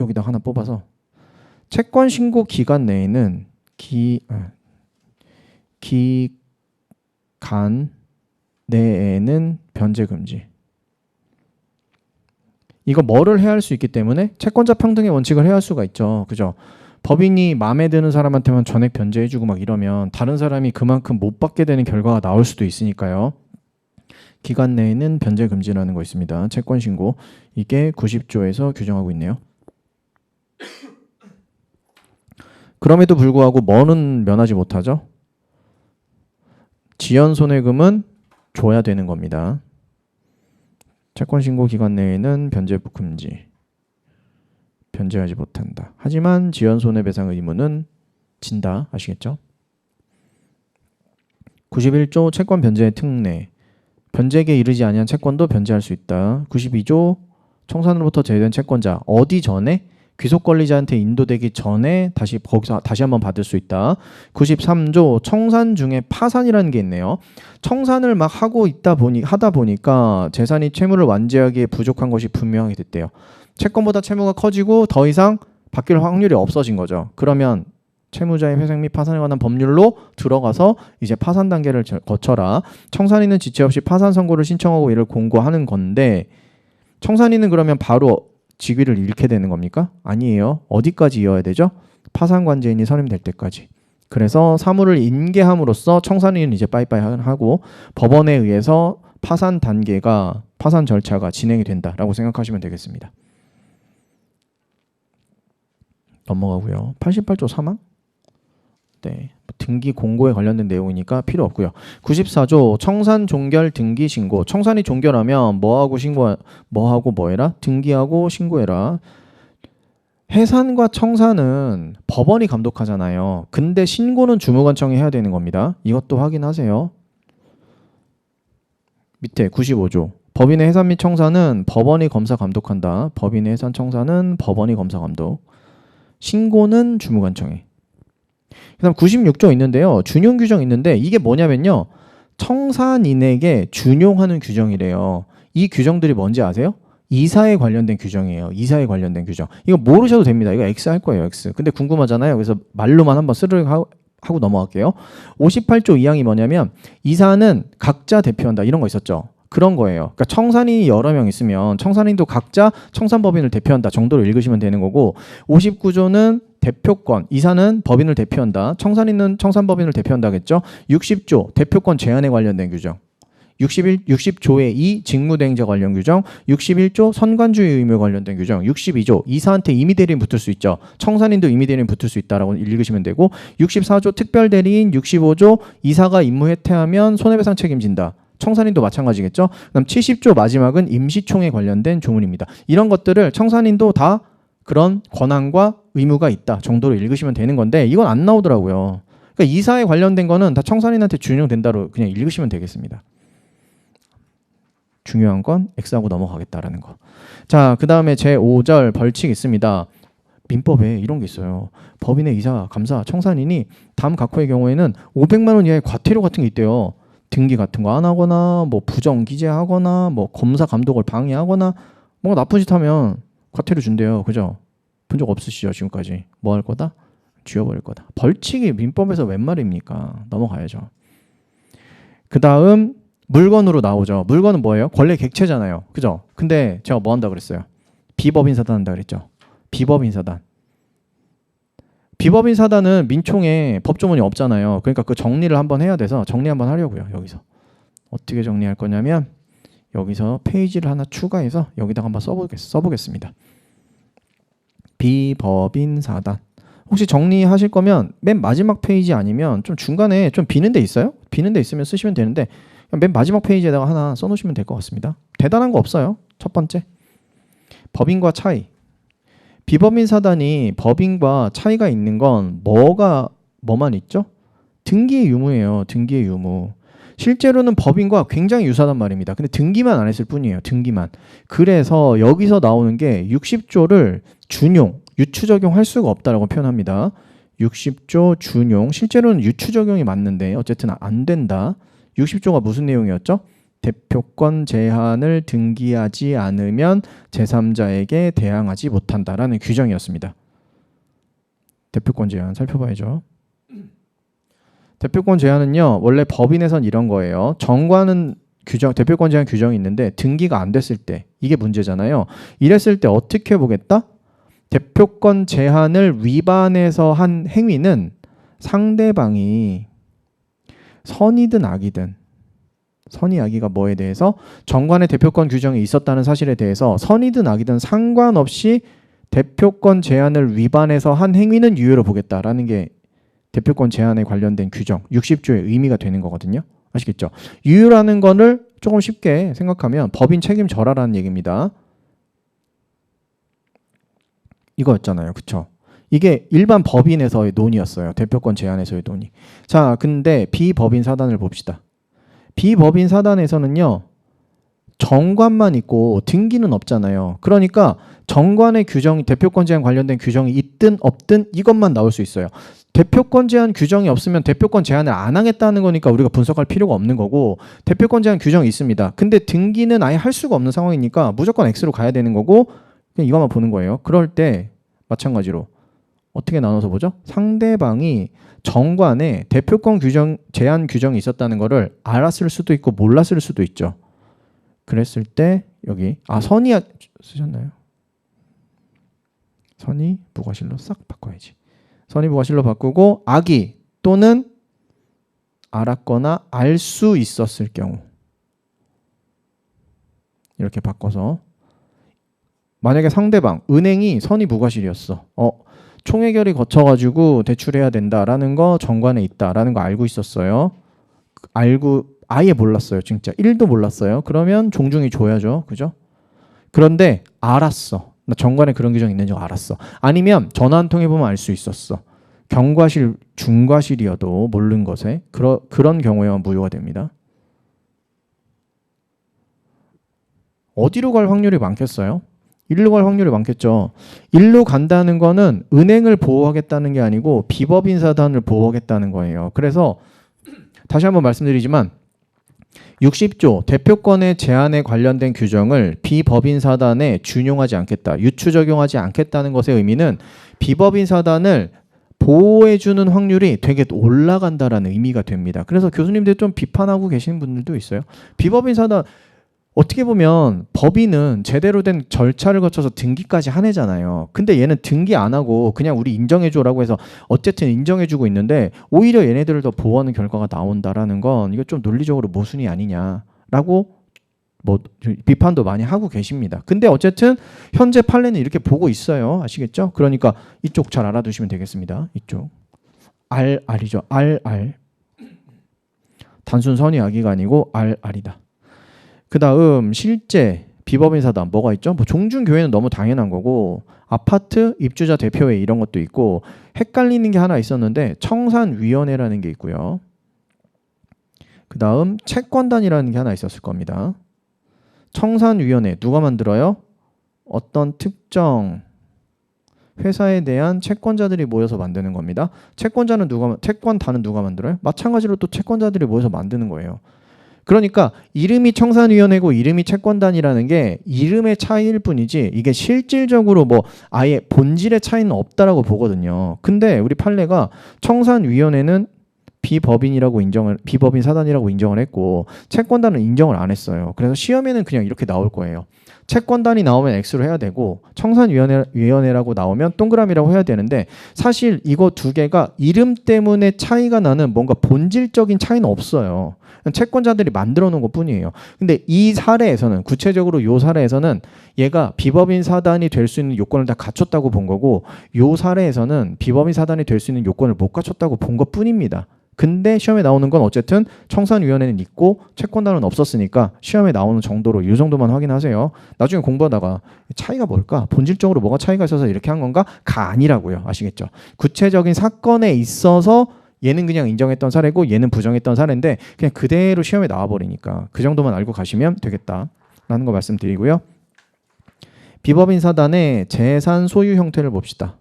여기다 하나 뽑아서 채권 신고 기간 내에는 기간 내에는 변제 금지. 이거 뭐를 해야 할 수 있기 때문에 채권자 평등의 원칙을 해야 할 수가 있죠. 그죠? 법인이 마음에 드는 사람한테만 전액 변제해주고 막 이러면 다른 사람이 그만큼 못 받게 되는 결과가 나올 수도 있으니까요. 기간 내에는 변제 금지라는 거 있습니다. 채권 신고. 이게 90조에서 규정하고 있네요. 그럼에도 불구하고 뭐는 면하지 못하죠? 지연 손해금은 줘야 되는 겁니다. 채권 신고 기간 내에는 변제 금지. 변제하지 못한다. 하지만 지연 손해배상 의무는 진다. 아시겠죠? 91조 채권 변제의 특례. 변제기에 이르지 아니한 채권도 변제할 수 있다. 92조 청산으로부터 제외된 채권자 어디 전에? 귀속 권리자한테 인도되기 전에 거기서 다시 한번 받을 수 있다. 93조 청산 중에 파산이라는 게 있네요. 청산을 막 하다 보니까 재산이 채무를 완제하기에 부족한 것이 분명하게 됐대요. 채권보다 채무가 커지고 더 이상 바뀔 확률이 없어진 거죠. 그러면 채무자의 회생 및 파산에 관한 법률로 들어가서 이제 파산 단계를 거쳐라. 청산인은 지체 없이 파산 선고를 신청하고 이를 공고하는 건데 청산인은 그러면 바로 직위를 잃게 되는 겁니까? 아니에요. 어디까지 이어야 되죠? 파산관제인이 선임될 때까지. 그래서 사무를 인계함으로써 청산인은 이제 빠이빠이 하고 법원에 의해서 파산 절차가 진행이 된다라고 생각하시면 되겠습니다. 넘어가고요. 88조 사망? 네, 등기 공고에 관련된 내용이니까 필요 없고요. 94조 청산 종결 등기 신고. 청산이 종결하면 뭐하고 뭐해라? 등기하고 신고해라. 해산과 청산은 법원이 감독하잖아요. 근데 신고는 주무관청이 해야 되는 겁니다. 이것도 확인하세요. 밑에 95조 법인의 해산 및 청산은 법원이 검사 감독한다. 법인의 해산 청산은 법원이 검사 감독. 신고는 주무관청이. 그 다음 96조 있는데요. 준용 규정 있는데 이게 뭐냐면요. 청산인에게 준용하는 규정이래요. 이 규정들이 뭔지 아세요? 이사에 관련된 규정이에요. 이사에 관련된 규정. 이거 모르셔도 됩니다. 이거 X 할 거예요. X. 근데 궁금하잖아요. 그래서 말로만 한번 스르륵 하고 넘어갈게요. 58조 2항이 뭐냐면 이사는 각자 대표한다. 이런 거 있었죠. 그런 거예요. 그러니까 청산인이 여러 명 있으면 청산인도 각자 청산법인을 대표한다 정도로 읽으시면 되는 거고 59조는 대표권, 이사는 법인을 대표한다. 청산인은 청산법인을 대표한다겠죠. 60조 대표권 제한에 관련된 규정. 60조의 2 직무대행자 관련 규정, 61조 선관주의 의무 관련된 규정, 62조 이사한테 임의대리인 붙을 수 있죠. 청산인도 임의대리인 붙을 수 있다라고 읽으시면 되고 64조 특별대리인, 65조 이사가 임무 해태하면 손해배상 책임진다. 청산인도 마찬가지겠죠. 그다음 70조 마지막은 임시총회 관련된 조문입니다. 이런 것들을 청산인도 다 그런 권한과 의무가 있다 정도로 읽으시면 되는 건데 이건 안 나오더라고요. 그러니까 이사에 관련된 거는 다 청산인한테 준용된다로 그냥 읽으시면 되겠습니다. 중요한 건 X하고 넘어가겠다라는 거. 자, 그 다음에 제5절 벌칙 있습니다. 민법에 이런 게 있어요. 법인의 이사, 감사, 청산인이 다음 각호의 경우에는 500만 원 이하의 과태료 같은 게 있대요. 등기 같은 거 안 하거나 뭐 부정 기재하거나 뭐 검사 감독을 방해하거나 뭔가 나쁜 짓 하면 과태료 준대요. 그죠? 본 적 없으시죠 지금까지. 뭐 할 거다? 쥐어버릴 거다. 벌칙이 민법에서 웬 말입니까? 넘어가야죠. 그 다음 물건으로 나오죠. 물건은 뭐예요? 권리 객체잖아요. 그죠? 근데 제가 뭐 한다 그랬어요? 비법인 사단한다 그랬죠. 비법인 사단. 비법인 사단은 민총에 법조문이 없잖아요. 그러니까 그 정리를 한번 해야 돼서 정리 한번 하려고요. 여기서 어떻게 정리할 거냐면 여기서 페이지를 하나 추가해서 여기다가 한번 써보겠습니다. 비법인 사단. 혹시 정리하실 거면 맨 마지막 페이지 아니면 좀 중간에 좀 비는 데 있어요? 비는 데 있으면 쓰시면 되는데 맨 마지막 페이지에다가 하나 써놓으시면 될 것 같습니다. 대단한 거 없어요. 첫 번째, 법인과 차이. 비법인 사단이 법인과 차이가 있는 건 뭐만 있죠? 등기의 유무예요. 등기의 유무. 실제로는 법인과 굉장히 유사하단 말입니다. 근데 등기만 안 했을 뿐이에요. 등기만. 그래서 여기서 나오는 게 60조를 준용, 유추 적용할 수가 없다라고 표현합니다. 60조 준용. 실제로는 유추 적용이 맞는데 어쨌든 안 된다. 60조가 무슨 내용이었죠? 대표권 제한을 등기하지 않으면 제3자에게 대항하지 못한다라는 규정이었습니다. 대표권 제한 살펴봐야죠. 대표권 제한은요, 원래 법인에선 이런 거예요. 정관은 규정, 대표권 제한 규정이 있는데 등기가 안 됐을 때 이게 문제잖아요. 이랬을 때 어떻게 보겠다? 대표권 제한을 위반해서 한 행위는 상대방이 선이든 악이든, 선이 악이가 뭐에 대해서 정관의 대표권 규정이 있었다는 사실에 대해서 선이든 악이든 상관없이 대표권 제한을 위반해서 한 행위는 유효로 보겠다라는 게 대표권 제한에 관련된 규정 60조의 의미가 되는 거거든요. 아시겠죠? 유효라는 거를 조금 쉽게 생각하면 법인 책임져라라는 얘기입니다. 이거였잖아요. 그쵸? 이게 일반 법인에서의 논의였어요. 대표권 제한에서의 논의. 자, 근데 비법인 사단을 봅시다. 비법인 사단에서는요, 정관만 있고 등기는 없잖아요. 그러니까 정관의 규정이 대표권 제한 관련된 규정이 있든 없든 이것만 나올 수 있어요. 대표권 제한 규정이 없으면 대표권 제한을 안 하겠다는 거니까 우리가 분석할 필요가 없는 거고, 대표권 제한 규정이 있습니다. 근데 등기는 아예 할 수가 없는 상황이니까 무조건 X로 가야 되는 거고, 그냥 이것만 보는 거예요. 그럴 때 마찬가지로 어떻게 나눠서 보죠? 상대방이 정관에 대표권 규정, 제한 규정이 있었다는 거를 알았을 수도 있고 몰랐을 수도 있죠. 그랬을 때 여기 선의 쓰셨나요? 선의 무과실로 싹 바꿔야지. 선의 무과실로 바꾸고 악의 또는 알았거나 알 수 있었을 경우 이렇게 바꿔서, 만약에 상대방 은행이 선의 무과실이었어. 총회결이 거쳐가지고 대출해야 된다라는 거 정관에 있다라는 거 알고 있었어요. 알고 아예 몰랐어요. 진짜 1도 몰랐어요. 그러면 종중이 줘야죠. 그죠? 그런데 알았어. 나 정관에 그런 규정이 있는 줄 알았어. 아니면 전화 한 통 해보면 알 수 있었어. 경과실, 중과실이어도 모르는 것에 그런 경우에만 무효가 됩니다. 어디로 갈 확률이 많겠어요? 일로 갈 확률이 많겠죠. 일로 간다는 거는 은행을 보호하겠다는 게 아니고 비법인 사단을 보호하겠다는 거예요. 그래서 다시 한번 말씀드리지만 60조 대표권의 제한에 관련된 규정을 비법인 사단에 준용하지 않겠다, 유추 적용하지 않겠다는 것의 의미는 비법인 사단을 보호해주는 확률이 되게 올라간다라는 의미가 됩니다. 그래서 교수님들 좀 비판하고 계시는 분들도 있어요. 비법인 사단 어떻게 보면 법인은 제대로 된 절차를 거쳐서 등기까지 하네잖아요. 근데 얘는 등기 안 하고 그냥 우리 인정해줘라고 해서 어쨌든 인정해주고 있는데 오히려 얘네들을 더 보호하는 결과가 나온다라는 건 이거 좀 논리적으로 모순이 아니냐라고 뭐 비판도 많이 하고 계십니다. 근데 어쨌든 현재 판례는 이렇게 보고 있어요. 아시겠죠? 그러니까 이쪽 잘 알아두시면 되겠습니다. 이쪽 RR이죠. RR. 단순 선의 악의가 아니고 RR이다. 그 다음 실제 비법인 사단 뭐가 있죠? 뭐 종중교회는 너무 당연한 거고, 아파트 입주자 대표회 이런 것도 있고, 헷갈리는 게 하나 있었는데 청산위원회라는 게 있고요. 그 다음 채권단이라는 게 하나 있었을 겁니다. 청산위원회 누가 만들어요? 어떤 특정 회사에 대한 채권자들이 모여서 만드는 겁니다. 채권단은 누가 만들어요? 마찬가지로 또 채권자들이 모여서 만드는 거예요. 그러니까 이름이 청산위원회고 이름이 채권단이라는 게 이름의 차이일 뿐이지 이게 실질적으로 뭐 아예 본질의 차이는 없다라고 보거든요. 근데 우리 판례가 청산위원회는 비법인 사단이라고 인정을 했고 채권단은 인정을 안 했어요. 그래서 시험에는 그냥 이렇게 나올 거예요. 채권단이 나오면 X로 해야 되고 청산위원회라고 나오면 동그라미라고 해야 되는데 사실 이거 두 개가 이름 때문에 차이가 나는 뭔가 본질적인 차이는 없어요. 채권자들이 만들어 놓은 것 뿐이에요. 근데 이 사례에서는 구체적으로 이 사례에서는 얘가 비법인 사단이 될 수 있는 요건을 다 갖췄다고 본 거고 이 사례에서는 비법인 사단이 될 수 있는 요건을 못 갖췄다고 본 것 뿐입니다. 근데 시험에 나오는 건 어쨌든 청산위원회는 있고 채권단은 없었으니까 시험에 나오는 정도로 이 정도만 확인하세요. 나중에 공부하다가 차이가 뭘까? 본질적으로 뭐가 차이가 있어서 이렇게 한 건가? 가 아니라고요. 아시겠죠? 구체적인 사건에 있어서 얘는 그냥 인정했던 사례고 얘는 부정했던 사례인데 그냥 그대로 시험에 나와버리니까 그 정도만 알고 가시면 되겠다라는 거 말씀드리고요. 비법인 사단의 재산 소유 형태를 봅시다.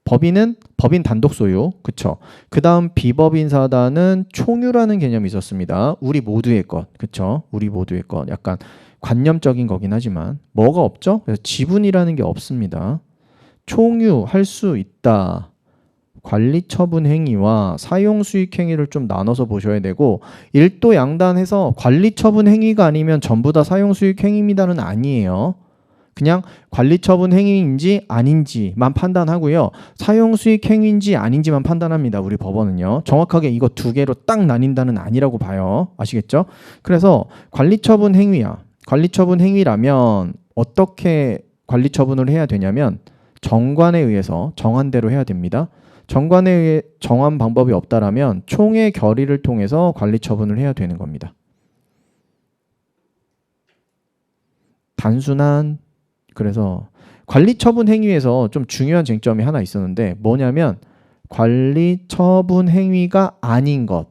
법인은 법인 단독 소유, 그쵸? 그 다음 비법인 사단은 총유라는 개념이 있었습니다. 우리 모두의 것, 그쵸? 우리 모두의 것, 약간 관념적인 거긴 하지만 뭐가 없죠? 그래서 지분이라는 게 없습니다. 총유할 수 있다. 관리처분 행위와 사용수익 행위를 좀 나눠서 보셔야 되고 일도 양단해서 관리처분 행위가 아니면 전부 다 사용수익 행위입니다는 아니에요. 그냥 관리처분 행위인지 아닌지만 판단하고요. 사용수익 행위인지 아닌지만 판단합니다. 우리 법원은요. 정확하게 이거 두 개로 딱 나뉜다는 아니라고 봐요. 아시겠죠? 그래서 관리처분 행위야. 관리처분 행위라면 어떻게 관리처분을 해야 되냐면 정관에 의해서 정한 대로 해야 됩니다. 정관에 의해 정한 방법이 없다라면 총회 결의를 통해서 관리처분을 해야 되는 겁니다. 단순한 그래서 관리처분 행위에서 좀 중요한 쟁점이 하나 있었는데 뭐냐면 관리처분 행위가 아닌 것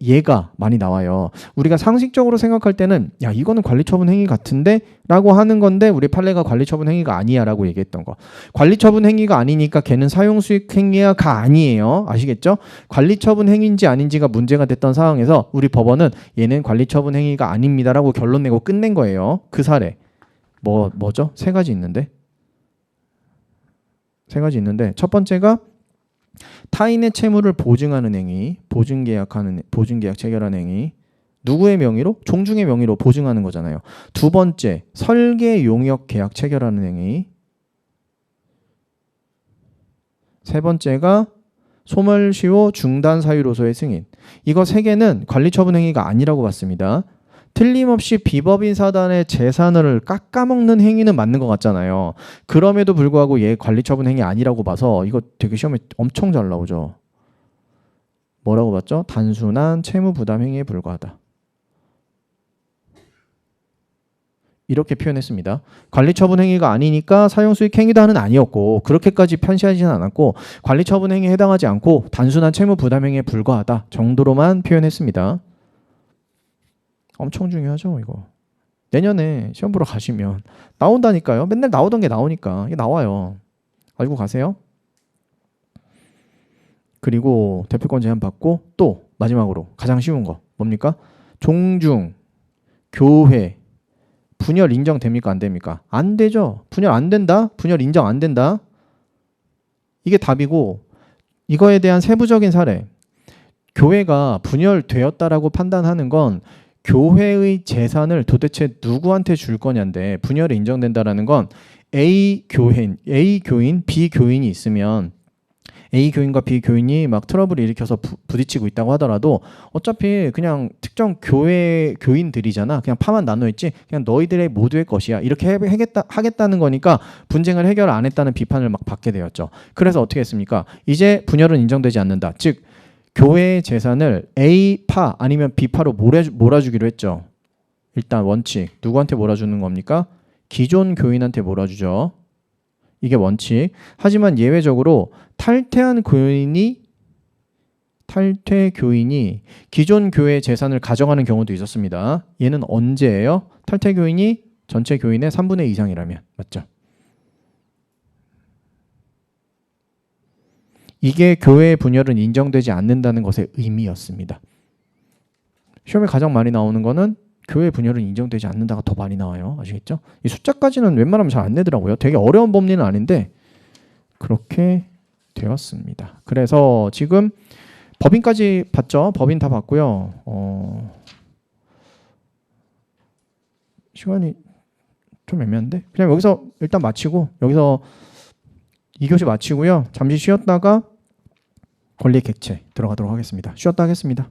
얘가 많이 나와요. 우리가 상식적으로 생각할 때는 야 이거는 관리처분 행위 같은데? 라고 하는 건데 우리 판례가 관리처분 행위가 아니야 라고 얘기했던 거. 관리처분 행위가 아니니까 걔는 사용수익 행위가 아니에요. 아시겠죠? 관리처분 행위인지 아닌지가 문제가 됐던 상황에서 우리 법원은 얘는 관리처분 행위가 아닙니다 라고 결론 내고 끝낸 거예요. 그 사례. 뭐죠? 세 가지 있는데 첫 번째가 타인의 채무를 보증하는 행위, 보증계약 체결하는 행위. 누구의 명의로? 종중의 명의로 보증하는 거잖아요. 두 번째, 설계 용역 계약 체결하는 행위. 세 번째가 소멸시효 중단 사유로서의 승인. 이거 세 개는 관리처분 행위가 아니라고 봤습니다. 틀림없이 비법인 사단의 재산을 깎아먹는 행위는 맞는 것 같잖아요. 그럼에도 불구하고 얘 관리처분 행위 아니라고 봐서 이거 되게 시험에 엄청 잘 나오죠. 뭐라고 봤죠? 단순한 채무부담 행위에 불과하다. 이렇게 표현했습니다. 관리처분 행위가 아니니까 사용수익 행위도 하는 아니었고 그렇게까지 편시하지는 않았고 관리처분 행위에 해당하지 않고 단순한 채무부담 행위에 불과하다 정도로만 표현했습니다. 엄청 중요하죠 이거. 내년에 시험 보러 가시면 나온다니까요. 맨날 나오던 게 나오니까 이게 나와요. 알고 가세요. 그리고 대표권 제한 받고 또 마지막으로 가장 쉬운 거 뭡니까? 종중, 교회, 분열 인정됩니까? 안 됩니까? 안 되죠. 분열 안 된다? 분열 인정 안 된다? 이게 답이고 이거에 대한 세부적인 사례. 교회가 분열되었다라고 판단하는 건 교회의 재산을 도대체 누구한테 줄 거냐인데 분열이 인정된다라는 건 A 교인, B 교인이 있으면 A 교인과 B 교인이 막 트러블을 일으켜서 부딪히고 있다고 하더라도 어차피 그냥 특정 교회 교인들이잖아. 그냥 파만 나눠있지. 그냥 너희들의 모두의 것이야. 이렇게 하겠다는 거니까 분쟁을 해결 안 했다는 비판을 막 받게 되었죠. 그래서 어떻게 했습니까? 이제 분열은 인정되지 않는다. 즉 교회의 재산을 A파 아니면 B파로 몰아주기로 했죠. 일단 원칙. 누구한테 몰아주는 겁니까? 기존 교인한테 몰아주죠. 이게 원칙. 하지만 예외적으로 탈퇴 교인이 기존 교회의 재산을 가져가는 경우도 있었습니다. 얘는 언제예요? 탈퇴 교인이 전체 교인의 3분의 2 이상이라면. 맞죠? 이게 교회의 분열은 인정되지 않는다는 것의 의미였습니다. 시험에 가장 많이 나오는 거는 교회 분열은 인정되지 않는다가 더 많이 나와요. 아시겠죠? 이 숫자까지는 웬만하면 잘 안 내더라고요. 되게 어려운 법리는 아닌데 그렇게 되었습니다. 그래서 지금 법인까지 봤죠? 법인 다 봤고요. 시간이 좀 애매한데 그냥 여기서 일단 마치고 여기서 2교시 마치고요. 잠시 쉬었다가 권리 객체 들어가도록 하겠습니다. 쉬었다 하겠습니다.